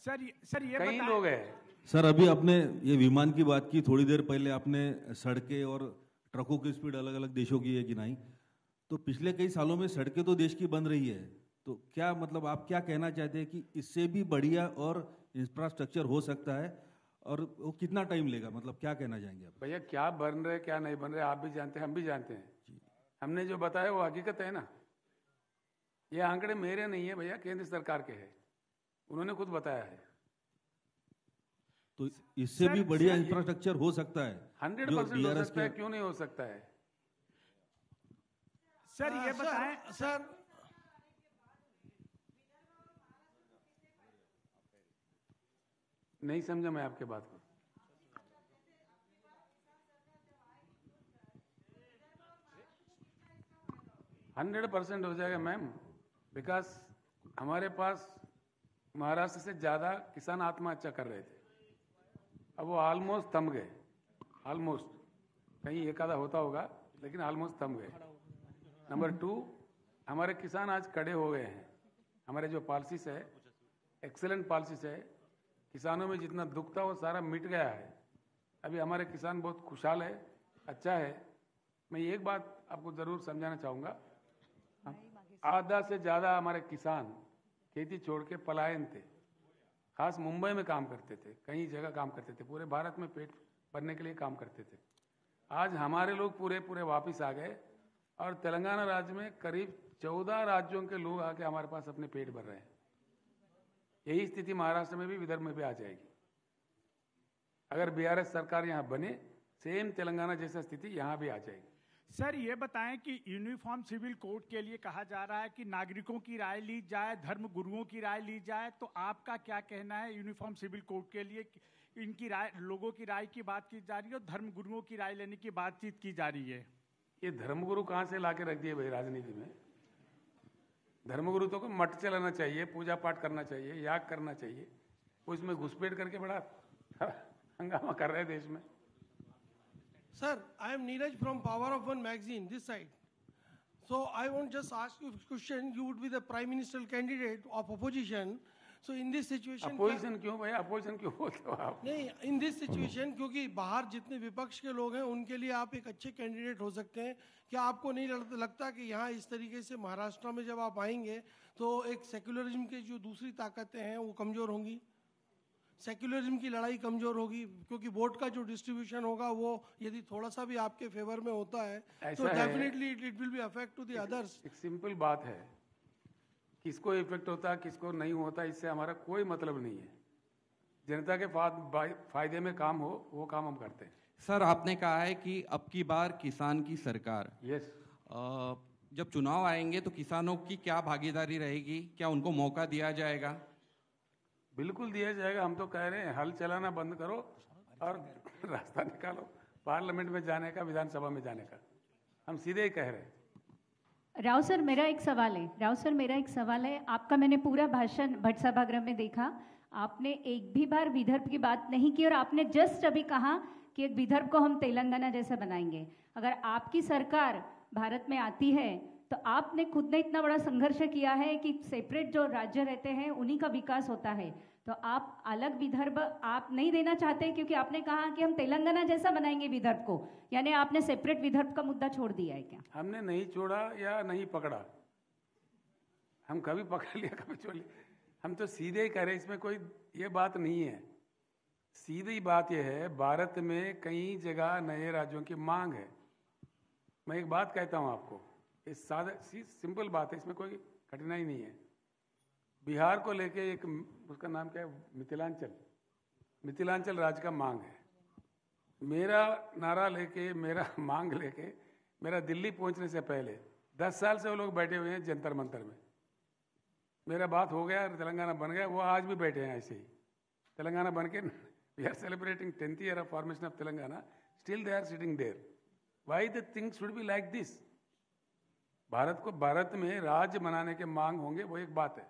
सर ये कई लोग हैं. सर अभी आपने ये विमान की बात की, थोड़ी देर पहले आपने सड़कें और ट्रकों की स्पीड अलग अलग देशों की है गिनाई. तो पिछले कई सालों में सड़कें तो देश की बन रही है, तो क्या मतलब आप क्या कहना चाहते हैं कि इससे भी बढ़िया और इंफ्रास्ट्रक्चर हो सकता है, और वो कितना टाइम लेगा, मतलब क्या कहना चाहेंगे आप? भैया क्या बन रहे क्या नहीं बन रहे आप भी जानते हैं, हम भी जानते हैं. हमने जो बताया वो हकीकत है ना. ये आंकड़े मेरे नहीं है भैया, केंद्र सरकार के हैं. उन्होंने खुद बताया है. तो इससे भी बढ़िया इंफ्रास्ट्रक्चर हो सकता है? 100% हो सकता है, क्यों नहीं हो सकता है? सर ये बताएं सर नहीं समझा मैं आपके बात को. %100% हो जाएगा मैम, बिकॉज हमारे पास महाराष्ट्र से ज़्यादा किसान आत्महत्या कर रहे थे. अब वो ऑलमोस्ट थम गए. ऑलमोस्ट, कहीं एक आधा होता होगा, लेकिन ऑलमोस्ट थम गए. नंबर 2, हमारे किसान आज खड़े हो गए हैं. हमारे जो पॉलिसीज है, एक्सेलेंट पॉलिसीज है. किसानों में जितना दुख था वो सारा मिट गया है. अभी हमारे किसान बहुत खुशहाल है, अच्छा है. मैं एक बात आपको ज़रूर समझाना चाहूँगा, आधा से ज़्यादा हमारे किसान खेती छोड़ के पलायन थे. खास मुंबई में काम करते थे, कई जगह काम करते थे, पूरे भारत में पेट भरने के लिए काम करते थे. आज हमारे लोग पूरे वापस आ गए, और तेलंगाना राज्य में करीब 14 राज्यों के लोग आके हमारे पास अपने पेट भर रहे हैं. यही स्थिति महाराष्ट्र में भी, विदर्भ में भी आ जाएगी. अगर बीआरएस सरकार यहाँ बने, सेम तेलंगाना जैसा स्थिति यहाँ भी आ जाएगी. सर ये बताएं कि यूनिफॉर्म सिविल कोड के लिए कहा जा रहा है कि नागरिकों की राय ली जाए, धर्म गुरुओं की राय ली जाए, तो आपका क्या कहना है यूनिफॉर्म सिविल कोड के लिए? इनकी राय, लोगों की राय की बात की जा रही है और धर्म गुरुओं की राय लेने की बातचीत की जा रही है. ये धर्मगुरु कहाँ से लाके रख दिए भाई राजनीति में? धर्मगुरु तो को मठ चलाना चाहिए, पूजा पाठ करना चाहिए, याग करना चाहिए. वो इसमें घुसपैठ करके बड़ा हंगामा कर रहे हैं देश में. Sir, I am Neeraj from Power of One magazine, this side. So I want just ask you a question. You would be the prime ministerial candidate of opposition. So in this situation, opposition क्यों भाई, opposition क्यों बोलते हो आप? नहीं, in this situation, क्योंकि बाहर जितने विपक्ष के लोग हैं उनके लिए आप एक अच्छे कैंडिडेट हो सकते हैं. क्या आपको नहीं लगता कि यहाँ इस तरीके से महाराष्ट्र में जब आप आएंगे तो एक सेक्युलरिज्म के जो दूसरी ताकतें हैं वो कमजोर होंगी, सेक्युलरिज्म की लड़ाई कमजोर होगी, क्योंकि वोट का जो डिस्ट्रीब्यूशन होगा वो यदि थोड़ा सा भी आपके फेवर में होता है तो definitely it will be affect to the others. एक सिंपल बात है, किसको इफेक्ट होता है किसको नहीं होता, इससे हमारा कोई मतलब नहीं है. जनता के फायदे में काम हो वो काम हम करते हैं. सर आपने कहा है कि अब की बार किसान की सरकार. यस. जब चुनाव आएंगे तो किसानों की क्या भागीदारी रहेगी, क्या उनको मौका दिया जाएगा? बिल्कुल दिया जाएगा. हम तो कह रहे हैं हल चलाना बंद करो और रास्ता निकालो पार्लियामेंट में जाने का, विधानसभा में जाने का. हम सीधे ही कह रहे हैं। राव सर मेरा एक सवाल है। आपका मैंने पूरा भाषण भट्ट सभागृह में देखा, आपने एक भी बार विदर्भ की बात नहीं की और आपने जस्ट अभी कहा कि एक विदर्भ को हम तेलंगाना जैसा बनाएंगे। अगर आपकी सरकार भारत में आती है तो आपने खुद ने इतना बड़ा संघर्ष किया है कि सेपरेट जो राज्य रहते हैं उन्हीं का विकास होता है, तो आप अलग विदर्भ आप नहीं देना चाहते क्योंकि आपने कहा कि हम तेलंगाना जैसा बनाएंगे विदर्भ को, यानी आपने सेपरेट विदर्भ का मुद्दा छोड़ दिया है क्या? हमने नहीं छोड़ा या नहीं पकड़ा, हम कभी पकड़ लिया कभी छोड़ लिया, हम तो सीधे ही कह रहे हैं, इसमें कोई ये बात नहीं है। सीधी बात यह है, भारत में कई जगह नए राज्यों की मांग है। मैं एक बात कहता हूँ आपको, इस सादा सिंपल बात है, इसमें कोई कठिनाई नहीं है। बिहार को लेके एक, उसका नाम क्या है, मिथिलांचल राज्य का मांग है। मेरा नारा लेके, मेरा मांग लेके, मेरा दिल्ली पहुंचने से पहले 10 साल से वो लोग बैठे हुए हैं जंतर मंतर में। मेरा बात हो गया, तेलंगाना बन गया, वो आज भी बैठे हैं ऐसे ही। तेलंगाना बन के we are celebrating 10th year of formation of Telangana, still they are sitting there. Why the things should be like this? Bharat में राज्य बनाने के मांग होंगे, वो एक बात है,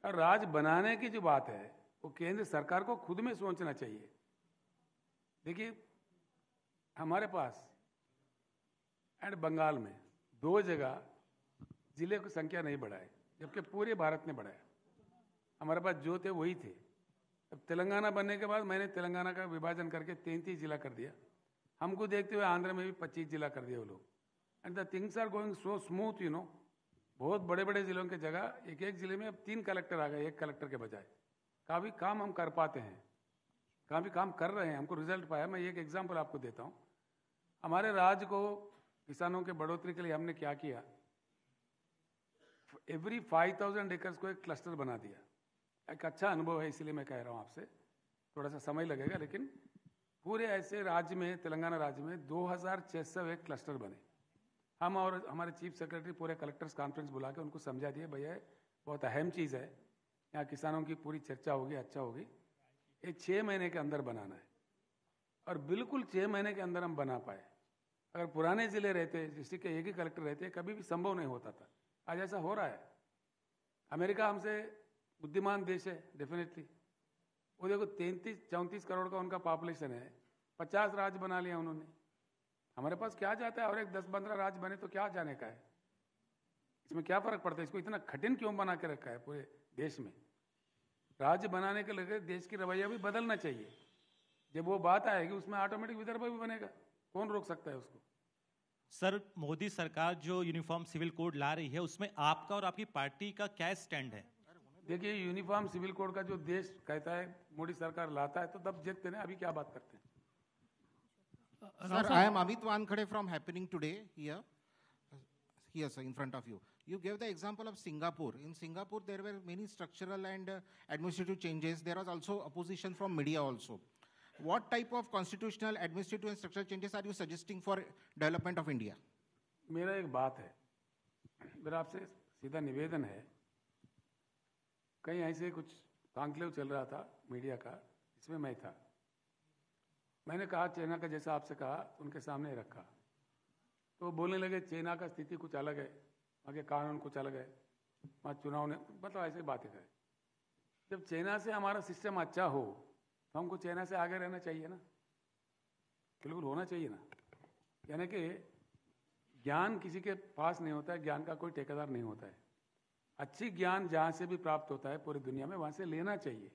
और राज्य बनाने की जो बात है वो केंद्र सरकार को खुद में सोचना चाहिए। देखिए, हमारे पास एंड बंगाल में 2 जगह जिले की संख्या नहीं बढ़ाए, जबकि पूरे भारत ने बढ़ाया। हमारे पास जो थे वही थे। अब तेलंगाना बनने के बाद मैंने तेलंगाना का विभाजन करके 33 जिला कर दिया। हमको देखते हुए आंध्र में भी 25 जिला कर दिया वो लोग। And the things are going so smooth, you know. बहुत बड़े बड़े जिलों की जगह एक जिले में अब 3 कलेक्टर आ गए, 1 कलेक्टर के बजाय। काफ़ी काम हम कर पाते हैं, काफ़ी काम कर रहे हैं, हमको रिजल्ट पाया। मैं एक एग्जाम्पल आपको देता हूँ। हमारे राज्य को किसानों के बढ़ोतरी के लिए हमने क्या किया, एवरी 5000 एकर्स को एक क्लस्टर बना दिया। एक अच्छा अनुभव है, इसलिए मैं कह रहा हूँ आपसे, थोड़ा सा समय लगेगा, लेकिन पूरे ऐसे राज्य में, तेलंगाना राज्य में 2601 क्लस्टर बने। हम और हमारे चीफ सेक्रेटरी पूरे कलेक्टर्स कॉन्फ्रेंस बुला के उनको समझा दिए, भैया बहुत अहम चीज़ है, यहाँ किसानों की पूरी चर्चा होगी, अच्छा होगी, ये 6 महीने के अंदर बनाना है। और बिल्कुल 6 महीने के अंदर हम बना पाए। अगर पुराने ज़िले रहते, डिस्ट्रिक्ट के एक ही कलेक्टर रहते, कभी भी संभव नहीं होता था। आज ऐसा हो रहा है। अमेरिका हमसे बुद्धिमान देश है, डेफिनेटली। वो देखो 33-34 करोड़ का उनका पॉपुलेशन है, 50 राज्य बना लिया उन्होंने। हमारे पास क्या जाता है, और एक 10-15 राज्य बने तो क्या जाने का है, इसमें क्या फर्क पड़ता है? इसको इतना कठिन क्यों बना के रखा है पूरे देश में? राज्य बनाने के लिए देश की रवैया भी बदलना चाहिए। जब वो बात आएगी उसमें ऑटोमेटिक विदर्भ भी बनेगा, कौन रोक सकता है उसको? सर, मोदी सरकार जो यूनिफॉर्म सिविल कोड ला रही है, उसमें आपका और आपकी पार्टी का क्या स्टैंड है? देखिए, यूनिफॉर्म सिविल कोड का जो देश कहता है, मोदी सरकार लाता है, तो तब जितते हैं। अभी क्या बात करते हैं? Sir, I am Amit Wankhede from Happening Today here, sir, in front of you. You gave the example of Singapore. In Singapore, there were many structural and administrative changes. There was also opposition from media also. What type of constitutional, administrative and structural changes are you suggesting for development of India? मेरा एक बात है, मेरा आपसे सीधा निवेदन है। कहीं ऐसे कुछ कॉन्क्लेव चल रहा था मीडिया का, इसमें मैं था। मैंने कहा चाइना का, जैसा आपसे कहा, उनके सामने रखा, तो बोलने लगे चाइना का स्थिति कुछ अलग है, वहाँ के कानून कुछ अलग है, वहाँ चुनाव ने, मतलब ऐसे बातें करें। जब चाइना से हमारा सिस्टम अच्छा हो तो हमको चाइना से आगे रहना चाहिए ना, बिल्कुल होना चाहिए ना। यानी कि ज्ञान किसी के पास नहीं होता है, ज्ञान का कोई ठेकेदार नहीं होता है। अच्छी ज्ञान जहाँ से भी प्राप्त होता है पूरी दुनिया में, वहाँ से लेना चाहिए,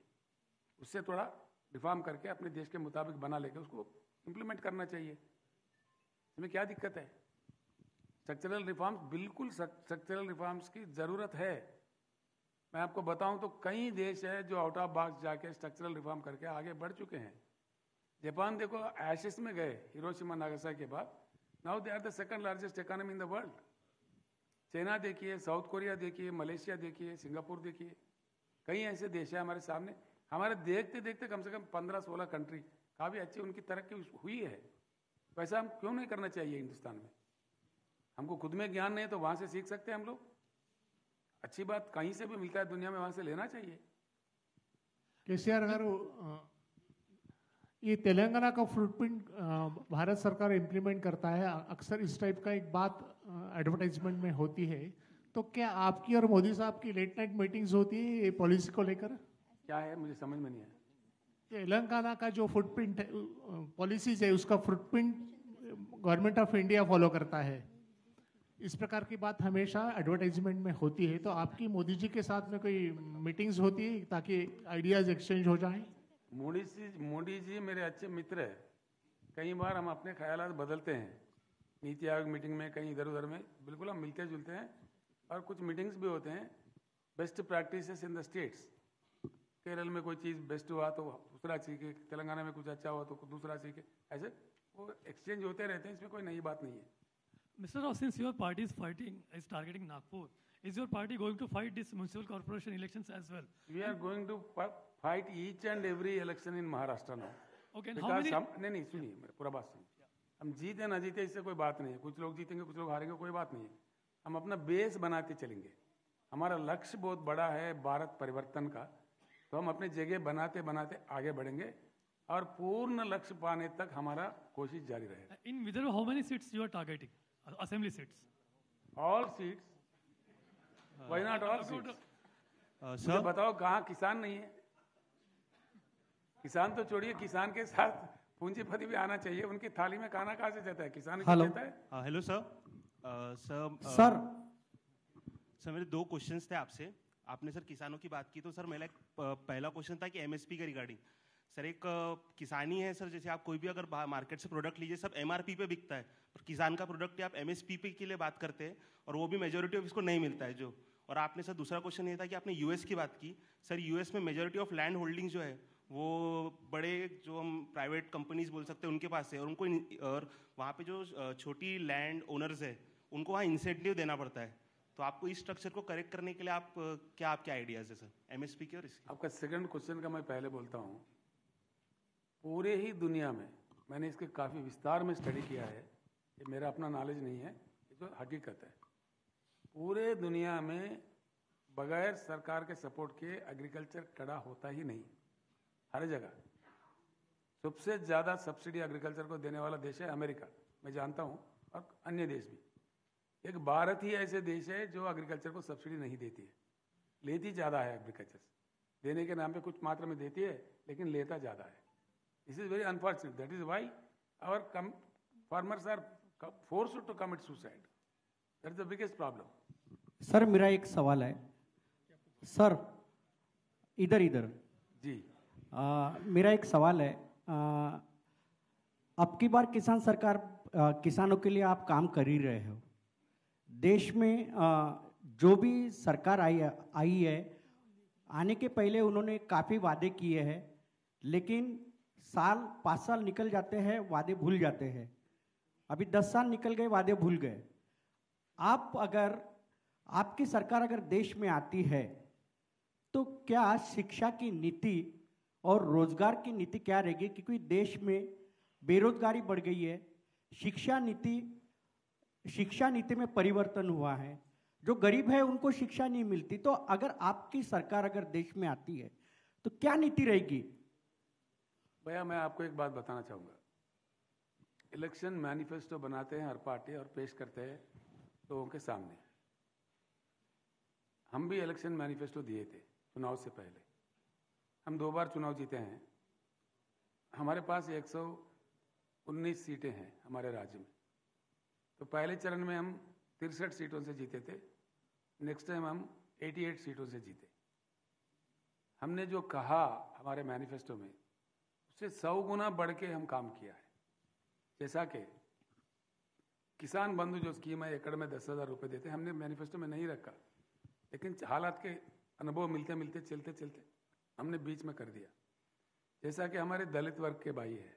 उससे थोड़ा रिफॉर्म करके अपने देश के मुताबिक बना लेके उसको इम्प्लीमेंट करना चाहिए। इसमें क्या दिक्कत है? स्ट्रक्चरल रिफॉर्म्स, बिल्कुल स्ट्रक्चरल रिफॉर्म्स की ज़रूरत है। मैं आपको बताऊं तो कई देश है जो आउट ऑफ बॉक्स जाके स्ट्रक्चरल रिफॉर्म करके आगे बढ़ चुके हैं। जापान देखो, एशेस में गए हिरोशिमा नागासाकी के बाद, now they are the second largest economy in the world. China देखिए, साउथ कोरिया देखिए, मलेशिया देखिए, सिंगापुर देखिए, कई ऐसे देश हैं हमारे सामने। हमारे देखते देखते कम से कम 15-16 कंट्री काफ़ी अच्छी उनकी तरक्की हुई है। वैसा हम क्यों नहीं करना चाहिए हिंदुस्तान में? हमको खुद में ज्ञान नहीं है तो वहाँ से सीख सकते हैं हम लोग। अच्छी बात कहीं से भी मिलता है दुनिया में, वहाँ से लेना चाहिए। కేసీఆర్ గారు, ये तेलंगाना का फुटप्रिंट भारत सरकार इम्प्लीमेंट करता है, अक्सर इस टाइप का एक बात एडवर्टाइजमेंट में होती है, तो क्या आपकी और मोदी साहब की लेट नाइट मीटिंग्स होती है ये पॉलिसी को लेकर? क्या है, मुझे समझ में नहीं आया। तेलंगाना का जो फुटप्रिंट है, पॉलिसीज है, उसका footprint government of India follow करता है, इस प्रकार की बात हमेशा एडवर्टाइजमेंट में होती है। तो आपकी मोदी जी के साथ में कोई मीटिंग्स होती है ताकि आइडियाज एक्सचेंज हो जाएं? मोदी जी मेरे अच्छे मित्र है। कई बार हम अपने ख्यालात बदलते हैं, नीति आयोग मीटिंग में, कहीं इधर उधर में, बिल्कुल हम मिलते जुलते हैं। और कुछ मीटिंग्स भी होते हैं, best practices in the states. Kerala में कोई चीज़ बेस्ट हुआ तो दूसरा सीखे, तेलंगाना में कुछ अच्छा हुआ तो दूसरा सीखे, ऐसे वो एक्सचेंज होते रहते हैं, इसमें कोई नई बात नहीं है। Mr. Rao, since your party is targeting Nagpur, is your party going to fight this municipal corporation elections as well? We are going to fight each and every election in Maharashtra now. Okay, and how many? नहीं सुनिए, मेरी पूरा बात सुनिए। हम जीते ना जीते इससे कोई बात नहीं है, कुछ लोग जीतेंगे कुछ लोग हारेंगे, कोई बात नहीं है। हम अपना बेस बनाते चलेंगे। हमारा लक्ष्य बहुत बड़ा है भारत परिवर्तन का, तो हम अपनी जगह बनाते बनाते आगे बढ़ेंगे और पूर्ण लक्ष्य पाने तक हमारा कोशिश जारी रहेगा। In Vidarbha, how many seats you are targeting? Assembly seats? All seats. Why not all seats? मुझे बताओ कहाँ किसान नहीं है? किसान तो छोड़िए, किसान के साथ पूंजीपति भी आना चाहिए। उनकी थाली में खाना कहाँ से जाता है? किसान ही देता है। Hello sir. सर मेरे दो क्वेश्चंस थे आपसे। आपने सर किसानों की बात की, तो सर मेरा पहला क्वेश्चन था कि एमएसपी के रिगार्डिंग। सर एक किसानी है सर, जैसे आप कोई भी अगर मार्केट से प्रोडक्ट लीजिए, सब एमआरपी पे बिकता है, पर किसान का प्रोडक्ट आप एमएसपी पे के लिए बात करते हैं और वो भी मेजोरिटी ऑफ इसको नहीं मिलता है जो। और आपने सर दूसरा क्वेश्चन ये था कि आपने यूएस की बात की। सर यूएस में मेजोरिटी ऑफ लैंड होल्डिंग जो है वो बड़े जो हम प्राइवेट कंपनीज बोल सकते हैं उनके पास है, और उनको और वहाँ पे जो छोटी लैंड ओनर्स है उनको वहाँ इंसेंटिव देना पड़ता है। तो आपको इस स्ट्रक्चर को करेक्ट करने के लिए आपके आइडियाज है सर एमएसपी के और इसके? आपका सेकंड क्वेश्चन का मैं पहले बोलता हूँ। पूरे ही दुनिया में मैंने इसके काफ़ी विस्तार में स्टडी किया है, ये मेरा अपना नॉलेज नहीं है, ये तो हकीकत है। पूरे दुनिया में बगैर सरकार के सपोर्ट के एग्रीकल्चर खड़ा होता ही नहीं। हर जगह सबसे ज़्यादा सब्सिडी एग्रीकल्चर को देने वाला देश है अमेरिका, मैं जानता हूँ, और अन्य देश भी। एक भारत ही ऐसे देश है जो एग्रीकल्चर को सब्सिडी नहीं देती है, लेती ज़्यादा है। एग्रीकल्चर देने के नाम पे कुछ मात्रा में देती है लेकिन लेता ज़्यादा है। This is very unfortunate. That is why our farmers are forced to commit suicide. That is the biggest problem. Sir मेरा एक सवाल है सर, इधर जी। मेरा एक सवाल है, अब की बार किसान सरकार किसानों के लिए आप काम कर ही रहे हो। देश में जो भी सरकार आई है, आने के पहले उन्होंने काफ़ी वादे किए हैं, लेकिन 5 साल निकल जाते हैं, वादे भूल जाते हैं। अभी 10 साल निकल गए, वादे भूल गए। आपकी सरकार अगर देश में आती है तो क्या शिक्षा की नीति और रोजगार की नीति क्या रहेगी? क्योंकि देश में बेरोजगारी बढ़ गई है, शिक्षा नीति में परिवर्तन हुआ है, जो गरीब है उनको शिक्षा नहीं मिलती। तो अगर आपकी सरकार अगर देश में आती है तो क्या नीति रहेगी? भैया मैं आपको एक बात बताना चाहूँगा। इलेक्शन मैनिफेस्टो बनाते हैं हर पार्टी और पेश करते हैं लोगों के सामने। हम भी इलेक्शन मैनिफेस्टो दिए थे चुनाव से पहले। हम 2 बार चुनाव जीते हैं। हमारे पास 119 सीटें हैं हमारे राज्य में। तो पहले चरण में हम 63 सीटों से जीते थे, नेक्स्ट टाइम हम 88 सीटों से जीते। हमने जो कहा हमारे मैनिफेस्टो में उससे 100 गुना बढ़ के हम काम किया है। जैसा कि किसान बंधु जो स्कीम है, एकड़ में 10,000 रुपये देते, हमने मैनिफेस्टो में नहीं रखा, लेकिन हालात के अनुभव मिलते मिलते चलते चलते हमने बीच में कर दिया। जैसा कि हमारे दलित वर्ग के भाई है,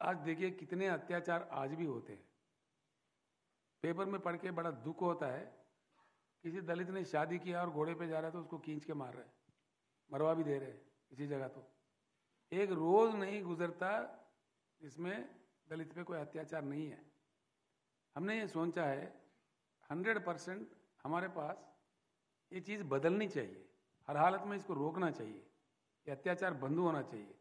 आज देखिए कितने अत्याचार आज भी होते हैं। पेपर में पढ़ के बड़ा दुख होता है, किसी दलित ने शादी किया और घोड़े पे जा रहा है तो उसको खींच के मार रहे हैं, मरवा भी दे रहे हैं किसी जगह। तो एक रोज नहीं गुजरता इसमें दलित पे कोई अत्याचार नहीं है। हमने ये सोचा है 100% हमारे पास ये चीज़ बदलनी चाहिए, हर हालत में इसको रोकना चाहिए, ये अत्याचार बंद होना चाहिए।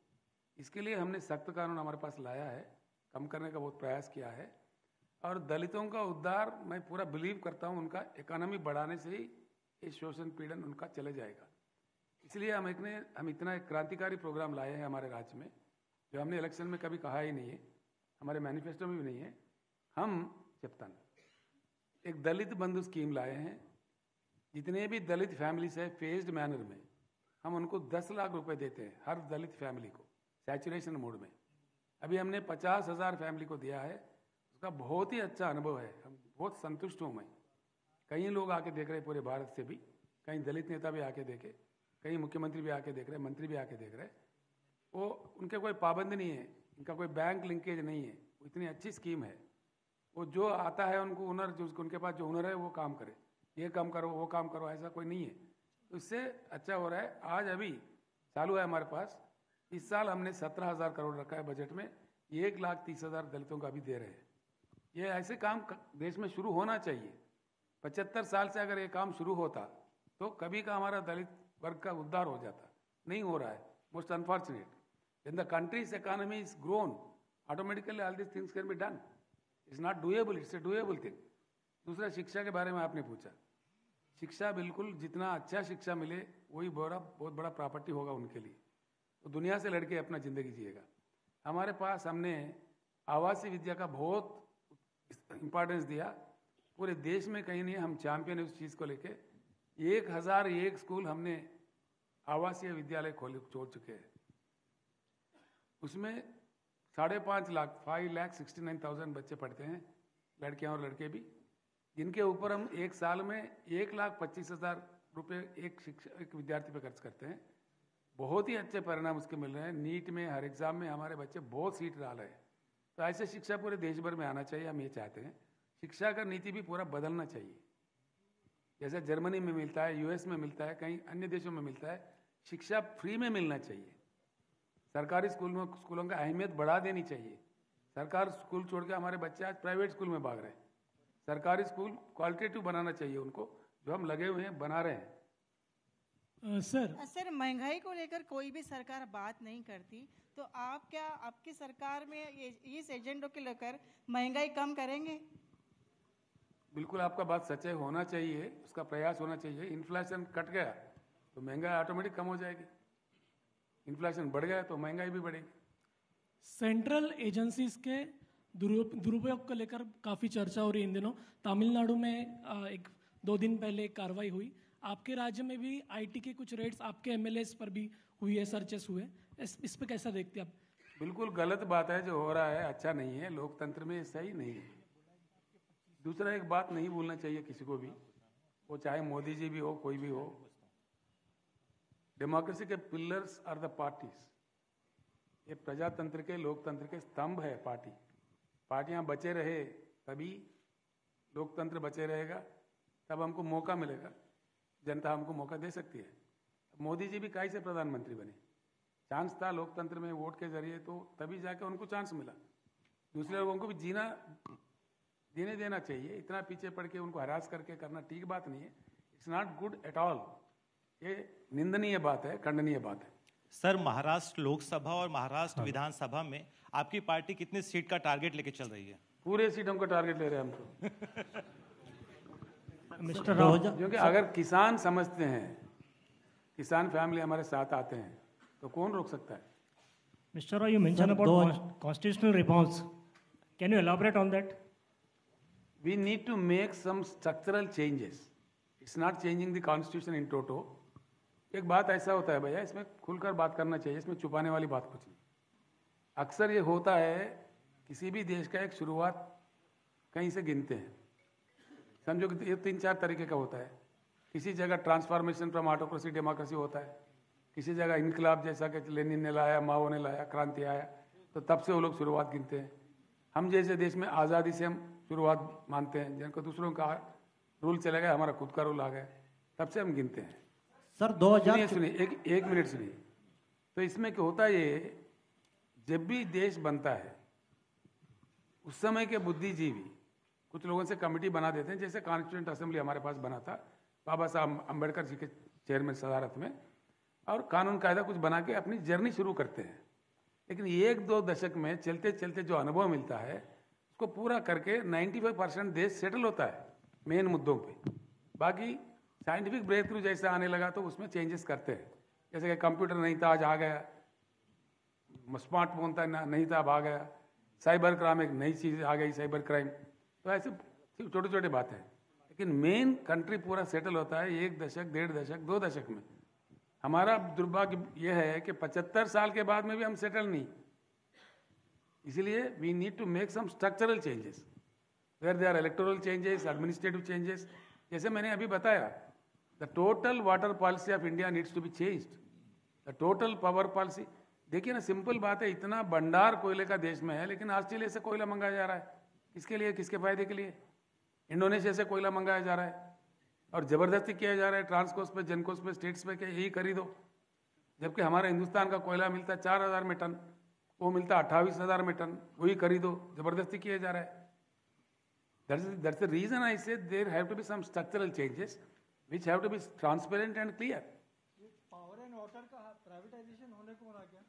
इसके लिए हमने सख्त कानून हमारे पास लाया है, कम करने का बहुत प्रयास किया है। और दलितों का उद्धार मैं पूरा बिलीव करता हूँ, उनका इकोनॉमी बढ़ाने से ही ये शोषण पीड़न उनका चले जाएगा। इसलिए हम इतना एक क्रांतिकारी प्रोग्राम लाए हैं हमारे राज्य में, जो हमने इलेक्शन में कभी कहा ही नहीं है, हमारे मैनिफेस्टो में भी नहीं है। हम चेप्तान एक दलित बंधु स्कीम लाए हैं। जितने भी दलित फैमिलीज है फेज्ड मैनर में हम उनको 10 लाख रुपए देते हैं हर दलित फैमिली को, सैचुरेशन मोड में। अभी हमने 50,000 फैमिली को दिया है, उसका बहुत ही अच्छा अनुभव है, हम बहुत संतुष्ट हूँ मैं। कई लोग आके देख रहे पूरे भारत से भी, कई दलित नेता भी आके देखे, कई मुख्यमंत्री भी आके देख रहे, मंत्री भी आके देख रहे। वो उनके कोई पाबंद नहीं है, इनका कोई बैंक लिंकेज नहीं है, इतनी अच्छी स्कीम है। वो जो आता है उनको हुनर, जो उनके पास जो हुनर है वो काम करे, ये काम करो वो काम करो, ऐसा कोई नहीं है। तो इससे अच्छा हो रहा है। आज अभी चालू है हमारे पास, इस साल हमने 17,000 करोड़ रखा है बजट में, 1,30,000 दलितों का भी दे रहे हैं। ये ऐसे काम देश में शुरू होना चाहिए। 75 साल से अगर ये काम शुरू होता तो कभी का हमारा दलित वर्ग का उद्धार हो जाता, नहीं हो रहा है। Most unfortunate, when the country's economy is grown, automatically all these things can be done. It's not doable, it's a doable thing. दूसरा, शिक्षा के बारे में आपने पूछा। शिक्षा बिल्कुल, जितना अच्छा शिक्षा मिले वही बहुत बड़ा प्रॉपर्टी होगा उनके लिए, तो दुनिया से लड़के अपना ज़िंदगी जिएगा। हमारे पास हमने आवासीय विद्या का बहुत इम्पोर्टेंस दिया, पूरे देश में कहीं नहीं, हम चैंपियन है उस चीज़ को लेके। 1001 स्कूल हमने आवासीय विद्यालय छोड़ चुके हैं। उसमें 5.5 लाख 5,69,000 बच्चे पढ़ते हैं, लड़कियां और लड़के भी, जिनके ऊपर हम एक साल में 1,25,000 रुपये एक विद्यार्थी पे खर्च करते हैं। बहुत ही अच्छे परिणाम उसके मिल रहे हैं। नीट में, हर एग्जाम में हमारे बच्चे बहुत सीट डाल रहे हैं। तो ऐसे शिक्षा पूरे देश भर में आना चाहिए, हम ये चाहते हैं। शिक्षा का नीति भी पूरा बदलना चाहिए, जैसे जर्मनी में मिलता है, यूएस में मिलता है, कई अन्य देशों में मिलता है। शिक्षा फ्री में मिलना चाहिए। सरकारी स्कूलों का अहमियत बढ़ा देनी चाहिए। सरकार स्कूल छोड़ के हमारे बच्चे आज प्राइवेट स्कूल में भाग रहे हैं। सरकारी स्कूल क्वालिटेटिव बनाना चाहिए उनको, जो हम लगे हुए हैं, बना रहे हैं। सर, महंगाई को लेकर कोई भी सरकार बात नहीं करती, तो आप क्या आपकी सरकार में इस एजेंडों के लेकर महंगाई कम करेंगे? बिल्कुल, आपका बात सच्चाई होना चाहिए, उसका प्रयास होना चाहिए। इन्फ्लेशन कट गया तो महंगाई ऑटोमेटिक कम हो जाएगी, इन्फ्लेशन बढ़ गया तो महंगाई भी बढ़ेगी। सेंट्रल एजेंसीज के दुरुपयोग को लेकर काफ़ी चर्चा हो रही है इन दिनों। तमिलनाडु में 1-2 दिन पहले एक कार्रवाई हुई। आपके राज्य में भी आईटी के कुछ रेड्स आपके एमएलएस पर भी हुई है, सर्चेस हुए। इस पे कैसा देखते हैं आप? बिल्कुल गलत बात है जो हो रहा है, अच्छा नहीं है, लोकतंत्र में सही नहीं है। दूसरा, एक बात नहीं भूलना चाहिए किसी को भी, वो चाहे मोदी जी भी हो, कोई भी हो। डेमोक्रेसी के पिलर्स आर द पार्टीज। ये प्रजातंत्र के, लोकतंत्र के स्तंभ है पार्टी। पार्टियां बचे रहे तभी लोकतंत्र बचे रहेगा, तब हमको मौका मिलेगा, जनता हमको मौका दे सकती है। मोदी जी भी काहे से प्रधानमंत्री बने? चांस था लोकतंत्र में, वोट के जरिए, तो तभी जाके उनको चांस मिला। दूसरे लोगों को भी जीने देना चाहिए। इतना पीछे पड़ के उनको हरास करके करना ठीक बात नहीं है। It's not good at all. ये निंदनीय बात है, खंडनीय बात है। सर, महाराष्ट्र लोकसभा और महाराष्ट्र विधानसभा में आपकी पार्टी कितनी सीट का टारगेट लेके चल रही है? पूरे सीटों का टारगेट ले रहे हैं हम तो। मिस्टर राव, क्योंकि अगर किसान समझते हैं, किसान फैमिली हमारे साथ आते हैं, तो कौन रोक सकता है? Mr. Rao, you mentioned about constitutional reforms. Can you elaborate on that? We need to make some structural changes. It's not changing the constitution in toto. एक बात ऐसा होता है भैया, इसमें खुलकर बात करना चाहिए, इसमें छुपाने वाली बात कुछ नहीं। अक्सर ये होता है, किसी भी देश का एक शुरुआत कहीं से गिनते हैं। समझो कि ये 3-4 तरीके का होता है। किसी जगह ट्रांसफॉर्मेशन फ्रॉम ऑटोक्रेसी डेमोक्रेसी होता है, किसी जगह इनकलाब जैसा कि लेनिन ने लाया, माओ ने लाया, क्रांति आया, तो तब से वो लोग शुरुआत गिनते हैं। हम जैसे देश में आज़ादी से हम शुरुआत मानते हैं, जिनको दूसरों का रूल चले गए, हमारा खुद का रूल आ गया, तब से हम गिनते हैं। सर 2000 सुनिए, एक मिनट सुनिए। तो इसमें क्या होता है, ये जब भी देश बनता है उस समय के बुद्धिजीवी कुछ लोगों से कमेटी बना देते हैं, जैसे कॉन्स्टिट्यूएंट असेंबली हमारे पास बना था बाबा साहब अम्बेडकर जी के चेयरमैन सदारत में, और कानून कायदा कुछ बना के अपनी जर्नी शुरू करते हैं। लेकिन 1-2 दशक में चलते चलते जो अनुभव मिलता है उसको पूरा करके 95% देश सेटल होता है मेन मुद्दों पे। बाकी साइंटिफिक ब्रेक थ्रू जैसा आने लगा तो उसमें चेंजेस करते हैं, जैसे कि कंप्यूटर नहीं था आज आ गया, स्मार्टफोन था नहीं था अब आ गया, साइबर क्राइम एक नई चीज़ आ गई साइबर क्राइम, तो ऐसे छोटे छोटे बातें हैं। लेकिन मेन कंट्री पूरा सेटल होता है 1 दशक, 1.5 दशक, 2 दशक में। हमारा दुर्भाग्य यह है कि 75 साल के बाद में भी हम सेटल नहीं, इसलिए we need to make some structural changes where they are electoral changes, administrative changes. जैसे मैंने अभी बताया, the total water policy of India needs to be changed, the total power policy. देखिए ना, सिंपल बात है, इतना भंडार कोयले का देश में है लेकिन ऑस्ट्रेलिया से कोयला मंगाया जा रहा है, किसके लिए, किसके फायदे के लिए? इंडोनेशिया से कोयला मंगाया जा रहा है और ज़बरदस्ती किया जा रहा है ट्रांसकोस पे, जेनकोस पे, स्टेट्स पे कि यही खरीदो, जबकि हमारा हिंदुस्तान का कोयला मिलता है 4000 में टन, वो मिलता है 28,000 में टन, वही खरीदो, ज़बरदस्ती किया जा रहा है। That's the reason I said there have to be some structural changes which have to be transparent and clear. Power and water का प्राइवेटाइजेशन होने को रहा क्या?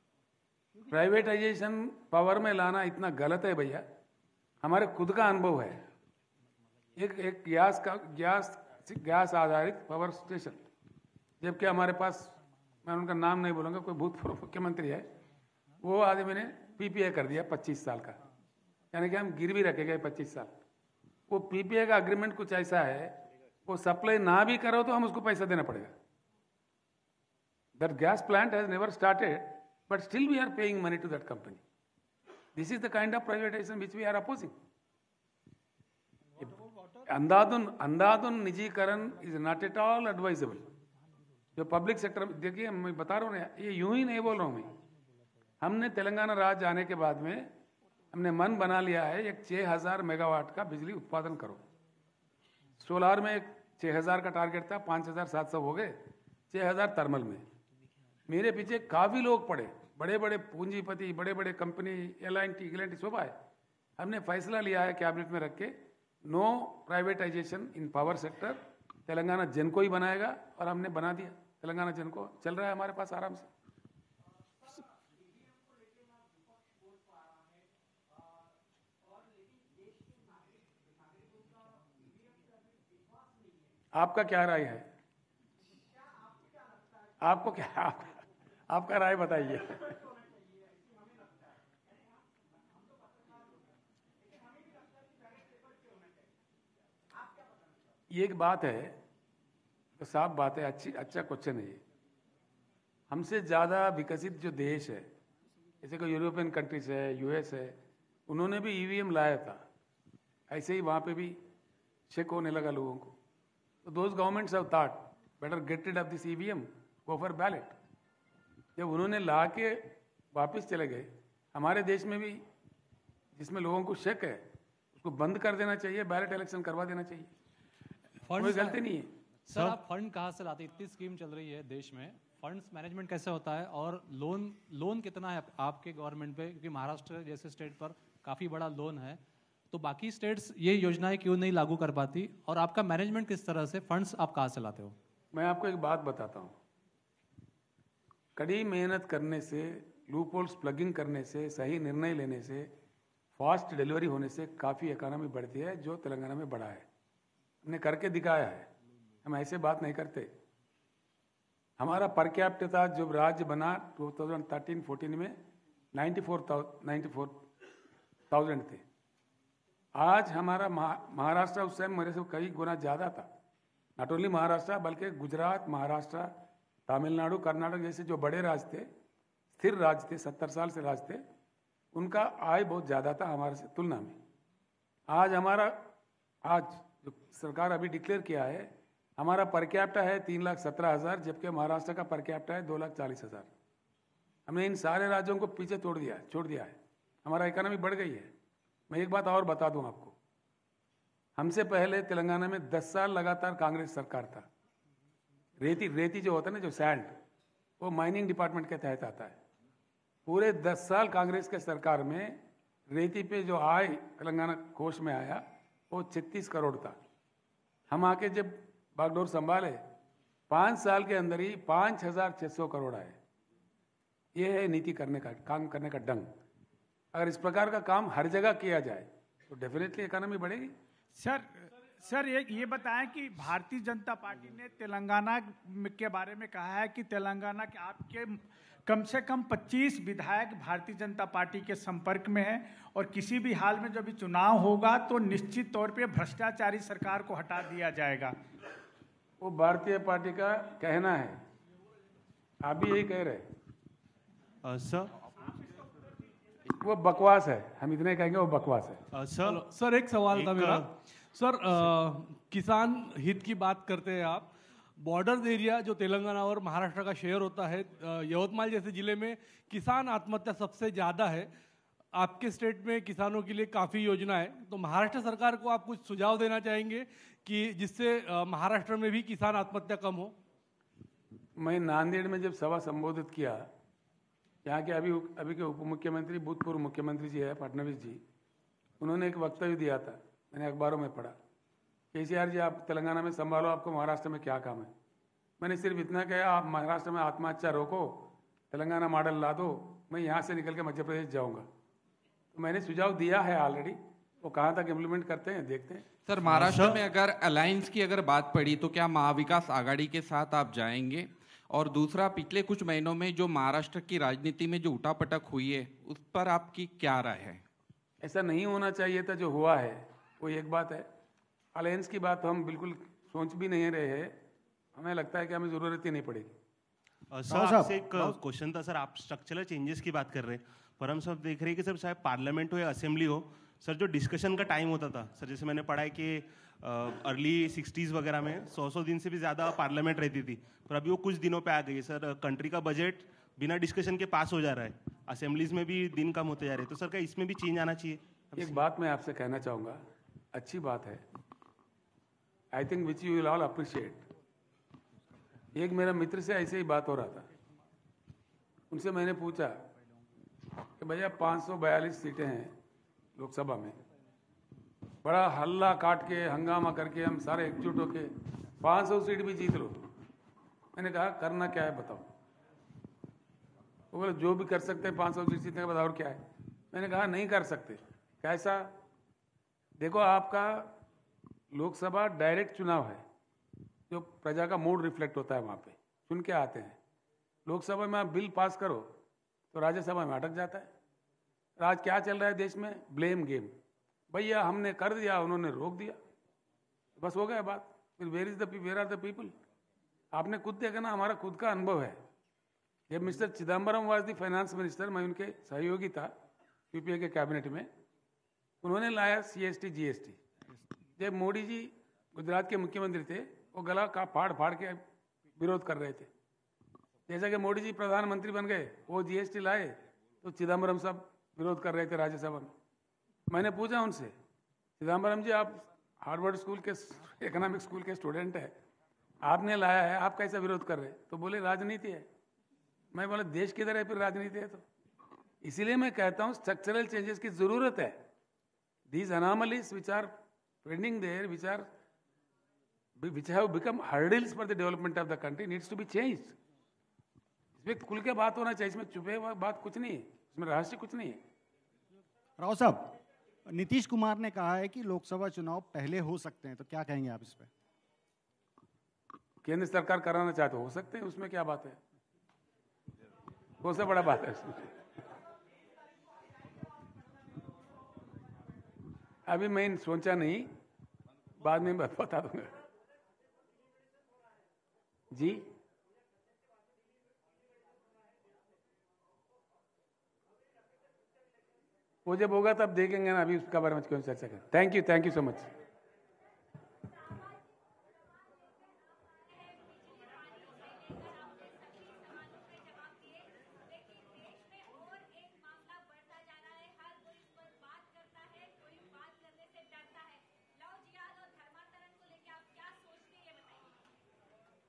प्राइवेटाइजेशन पावर में लाना इतना गलत है भैया। हमारे खुद का अनुभव है, एक गैस आधारित पावर स्टेशन, जबकि हमारे पास, मैं उनका नाम नहीं बोलूँगा, कोई भूतपूर्व मुख्यमंत्री है, वो आदमी ने PPA कर दिया 25 साल का, यानी कि हम गिरवी रखे गए 25 साल। वो PPA का अग्रीमेंट कुछ ऐसा है, वो सप्लाई ना भी करो तो हम उसको पैसा देना पड़ेगा। That gas plant has never started but still we are paying money to that company. This is the kind of privatization which we are opposing. अंधाधुन निजीकरण is not at all advisable. जो पब्लिक सेक्टर, देखिए मैं बता रहा हूँ ना, ये यूं ही नहीं बोल रहा हूँ मैं। हमने तेलंगाना राज्य आने के बाद में हमने मन बना लिया है एक 6000 मेगावाट का बिजली उत्पादन करो। सोलार में 6000 का टारगेट था, 5700 हो गए, 6000 थर्मल में। मेरे पीछे काफ़ी लोग पड़े, बड़े बड़े पूंजीपति, बड़े बड़े कंपनी, L&T सब आए। हमने फैसला लिया है कैबिनेट में रख के, नो प्राइवेटाइजेशन इन पावर सेक्टर। तेलंगाना जेनको ही बनाएगा और हमने बना दिया। तेलंगाना जेनको चल रहा है हमारे पास आराम से। आपका क्या राय है? आपको क्या, आपका राय बताइए। ये एक बात है, तो साफ बात है, अच्छा क्वेश्चन है ये। हमसे ज़्यादा विकसित जो देश है, जैसे कोई यूरोपियन कंट्रीज है, US है, उन्होंने भी EVM लाया था। ऐसे ही वहाँ पे भी शक होने लगा लोगों को। So those governments have thought, better get rid of this EVM, go for ballot. जब उन्होंने ला के वापस चले गए, हमारे देश में भी जिसमें लोगों को शक है उसको बंद कर देना चाहिए, बैलेट इलेक्शन करवा देना चाहिए, कोई गलती नहीं है। सर, आप फंड कहाँ से लाते? इतनी स्कीम चल रही है देश में, फंड्स मैनेजमेंट कैसे होता है और लोन कितना है आपके गवर्नमेंट पे? क्योंकि महाराष्ट्र जैसे स्टेट पर काफ़ी बड़ा लोन है, तो बाकी स्टेट्स ये योजनाएं क्यों नहीं लागू कर पाती? और आपका मैनेजमेंट किस तरह से, फंड्स आप कहाँ से लाते हो? मैं आपको एक बात बताता हूँ, कड़ी मेहनत करने से, लूप होल्स प्लगिंग करने से, सही निर्णय लेने से, फास्ट डिलीवरी होने से काफ़ी इकोनॉमी बढ़ती है, जो तेलंगाना में बढ़ा है। हमने करके दिखाया है, हम ऐसे बात नहीं करते। हमारा पर कैपिटा जब राज्य बना 2013-14 में 94,000 थे। आज हमारा महाराष्ट्र उस टाइम मेरे से कई गुना ज़्यादा था। नॉट ओनली महाराष्ट्र बल्कि गुजरात, महाराष्ट्र, तमिलनाडु, कर्नाटक जैसे जो बड़े राज्य थे, स्थिर राज्य थे, 70 साल से राज्य थे, उनका आय बहुत ज़्यादा था हमारे से तुलना में। आज जो सरकार अभी डिक्लेयर किया है, हमारा पर कैपिटा है 3,17,000, जबकि महाराष्ट्र का पर कैपिटा है 2,40,000। हमने इन सारे राज्यों को पीछे छोड़ दिया है। हमारा इकोनॉमी बढ़ गई है। मैं एक बात और बता दूं आपको, हमसे पहले तेलंगाना में 10 साल लगातार कांग्रेस सरकार था। रेती जो होता है ना, जो सैंड, वो माइनिंग डिपार्टमेंट के तहत आता है। पूरे 10 साल कांग्रेस के सरकार में रेती पे जो आय तेलंगाना कोष में आया वो 36 करोड़ था। हम आके जब बागडोर संभाले, 5 साल के अंदर ही 5,600 करोड़ आए। ये है नीति करने का, काम करने का ढंग। अगर इस प्रकार का काम हर जगह किया जाए तो डेफिनेटली इकोनॉमी बढ़ेगी। सर ये बताएं कि भारतीय जनता पार्टी ने तेलंगाना के बारे में कहा है कि तेलंगाना के आपके कम से कम 25 विधायक भारतीय जनता पार्टी के संपर्क में हैं और किसी भी हाल में जब भी चुनाव होगा तो निश्चित तौर पे भ्रष्टाचारी सरकार को हटा दिया जाएगा। वो भारतीय पार्टी का कहना है, आप भी यही कह रहे सर। वो बकवास है, हम इतने कहेंगे वो बकवास है। सर एक सवाल था मेरा। सर किसान हित की बात करते हैं आप, बॉर्डर एरिया जो तेलंगाना और महाराष्ट्र का शेयर होता है, यवतमाल जैसे जिले में किसान आत्महत्या सबसे ज़्यादा है। आपके स्टेट में किसानों के लिए काफ़ी योजना है, तो महाराष्ट्र सरकार को आप कुछ सुझाव देना चाहेंगे कि जिससे महाराष्ट्र में भी किसान आत्महत्या कम हो? मैं नांदेड़ में जब सभा संबोधित किया, यहाँ के अभी के उप मुख्यमंत्री भूतपूर्व मुख्यमंत्री जी है फडणवीस जी, उन्होंने एक वक्तव्य दिया था, मैंने अखबारों में पढ़ा, केसीआर जी आप तेलंगाना में संभालो, आपको महाराष्ट्र में क्या काम है। मैंने सिर्फ इतना कहा, आप महाराष्ट्र में आत्महत्या रोको, तेलंगाना मॉडल ला दो, मैं यहाँ से निकल के मध्य प्रदेश जाऊँगा। तो मैंने सुझाव दिया है ऑलरेडी, वो कहाँ तक इम्प्लीमेंट करते हैं देखते हैं। सर महाराष्ट्र में अगर अलायंस की अगर बात पड़ी तो क्या महाविकास आघाड़ी के साथ आप जाएंगे? और दूसरा, पिछले कुछ महीनों में जो महाराष्ट्र की राजनीति में जो उठापटक हुई है उस पर आपकी क्या राय है? ऐसा नहीं होना चाहिए था जो हुआ है, वो एक बात है। अलायंस की बात हम बिल्कुल सोच भी नहीं रहे हैं, हमें लगता है कि हमें ज़रूरत ही नहीं पड़ेगी। सर आपसे एक क्वेश्चन था। सर आप स्ट्रक्चरल चेंजेस की बात कर रहे हैं, पर हम सब देख रहे हैं कि सर चाहे पार्लियामेंट हो या असेंबली हो, सर जो डिस्कशन का टाइम होता था, सर जैसे मैंने पढ़ा है कि अर्ली 60s वगैरह में 100 दिन से भी ज़्यादा पार्लियामेंट रहती थी, पर अभी वो कुछ दिनों पे आ गई है। सर कंट्री का बजट बिना डिस्कशन के पास हो जा रहा है, असेंबलीज में भी दिन कम होते जा रहे हैं, तो सर क्या इसमें भी चेंज आना चाहिए? एक बात मैं आपसे कहना चाहूँगा, अच्छी बात है, I think which you will all appreciate. एक मेरा मित्र से ऐसे ही बात हो रहा था, उनसे मैंने पूछा कि भैया 542 सीटें हैं लोकसभा में, बड़ा हल्ला काट के हंगामा करके हम सारे एकजुट होके 500 सीट भी जीत लो। मैंने कहा करना क्या है बताओ? वो बोले जो भी कर सकते हैं 500 सीट जीतने के बाद और क्या है? मैंने कहा नहीं कर सकते। कैसा? देखो आपका लोकसभा डायरेक्ट चुनाव है, जो प्रजा का मूड रिफ्लेक्ट होता है, वहाँ पे चुन के आते हैं। लोकसभा में आप बिल पास करो तो राज्यसभा में अटक जाता है। आज क्या चल रहा है देश में? Blame game. भैया हमने कर दिया, उन्होंने रोक दिया, बस हो गया बात। फिर वेयर आर द पीपल? आपने खुद देखा ना, हमारा खुद का अनुभव है। जब mister Chidambaram was the finance minister, मैं उनके सहयोगी था यूपीए के कैबिनेट में, उन्होंने लाया CST GST। जब मोदी जी गुजरात के मुख्यमंत्री थे, वो गला का फाड़ फाड़ के विरोध कर रहे थे। जैसा कि मोदी जी प्रधानमंत्री बन गए, वो GST लाए तो चिदम्बरम साहब विरोध कर रहे थे राज्यसभा में। मैंने पूछा उनसे, चिदम्बरम जी आप हार्वर्ड स्कूल के इकोनॉमिक स्कूल के स्टूडेंट है, आपने लाया है, आप कैसा विरोध कर रहे? तो बोले राजनीति है। मैं बोला देश किधर है फिर राजनीति है? तो इसीलिए मैं कहता हूँ स्ट्रक्चरल चेंजेस की जरूरत है। These anomalies which are pending there, which have become hurdles for the development of the country needs to be changed. इसमें खुल के बात होना चाहिए, इसमें छुपे हुआ बात कुछ नहीं है, इसमें रहस्य कुछ नहीं है। राव साहब, नीतीश कुमार ने कहा है कि लोकसभा चुनाव पहले हो सकते हैं, तो क्या कहेंगे आप इस पे? केंद्र सरकार कराना चाहते हो सकते हैं, उसमें क्या बात है? कौन सा बड़ा बात है इसमें? अभी मैं सोचा नहीं, बाद में बता दूंगा जी। वो जब होगा तब देखेंगे ना, अभी उसका बारे में क्यों चर्चा करें। Thank you so much.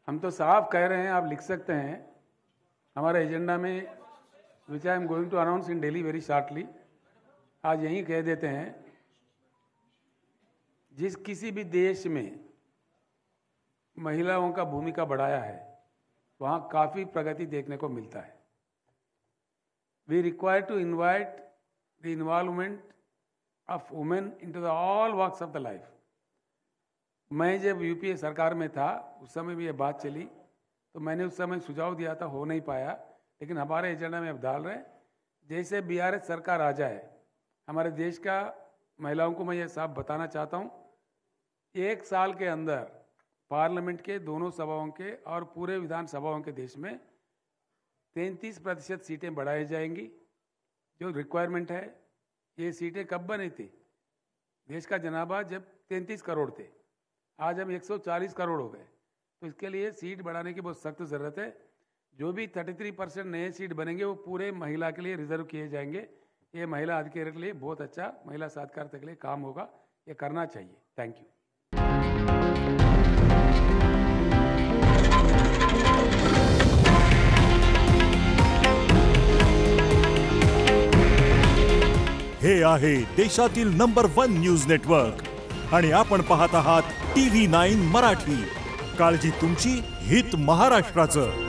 हम तो साफ कह रहे हैं, आप लिख सकते हैं हमारे एजेंडा में, which I am going to announce in Delhi very shortly. आज यहीं कह देते हैं, जिस किसी भी देश में महिलाओं का भूमिका बढ़ाया है, वहाँ काफ़ी प्रगति देखने को मिलता है। we require to invite the involvement of women into the all walks of the life. मैं जब यूपीए सरकार में था उस समय भी ये बात चली, तो मैंने उस समय सुझाव दिया था, हो नहीं पाया, लेकिन हमारे एजेंडा में अब डाल रहे हैं। जैसे बीआरएस सरकार आ जाए, हमारे देश का महिलाओं को मैं ये साफ बताना चाहता हूँ, 1 साल के अंदर पार्लियामेंट के दोनों सभाओं के और पूरे विधानसभाओं के देश में 33% सीटें बढ़ाई जाएंगी, जो रिक्वायरमेंट है। ये सीटें कब बनी थी? देश का जनाभा जब 33 करोड़ थे, आज हम 140 करोड़ हो गए, तो इसके लिए सीट बढ़ाने की बहुत सख्त ज़रूरत है। जो भी 33% नए सीट बनेंगे वो पूरे महिला के लिए रिजर्व किए जाएंगे। ये महिला अधिकारी के लिए बहुत अच्छा, महिला साक्षरता के लिए काम होगा, ये करना चाहिए। Thank you. हे आहे देशातील नंबर 1 न्यूज नेटवर्क आणि आपण पाहत आहात TV9 मराठी। काळजी तुमची, हित महाराष्ट्राचं।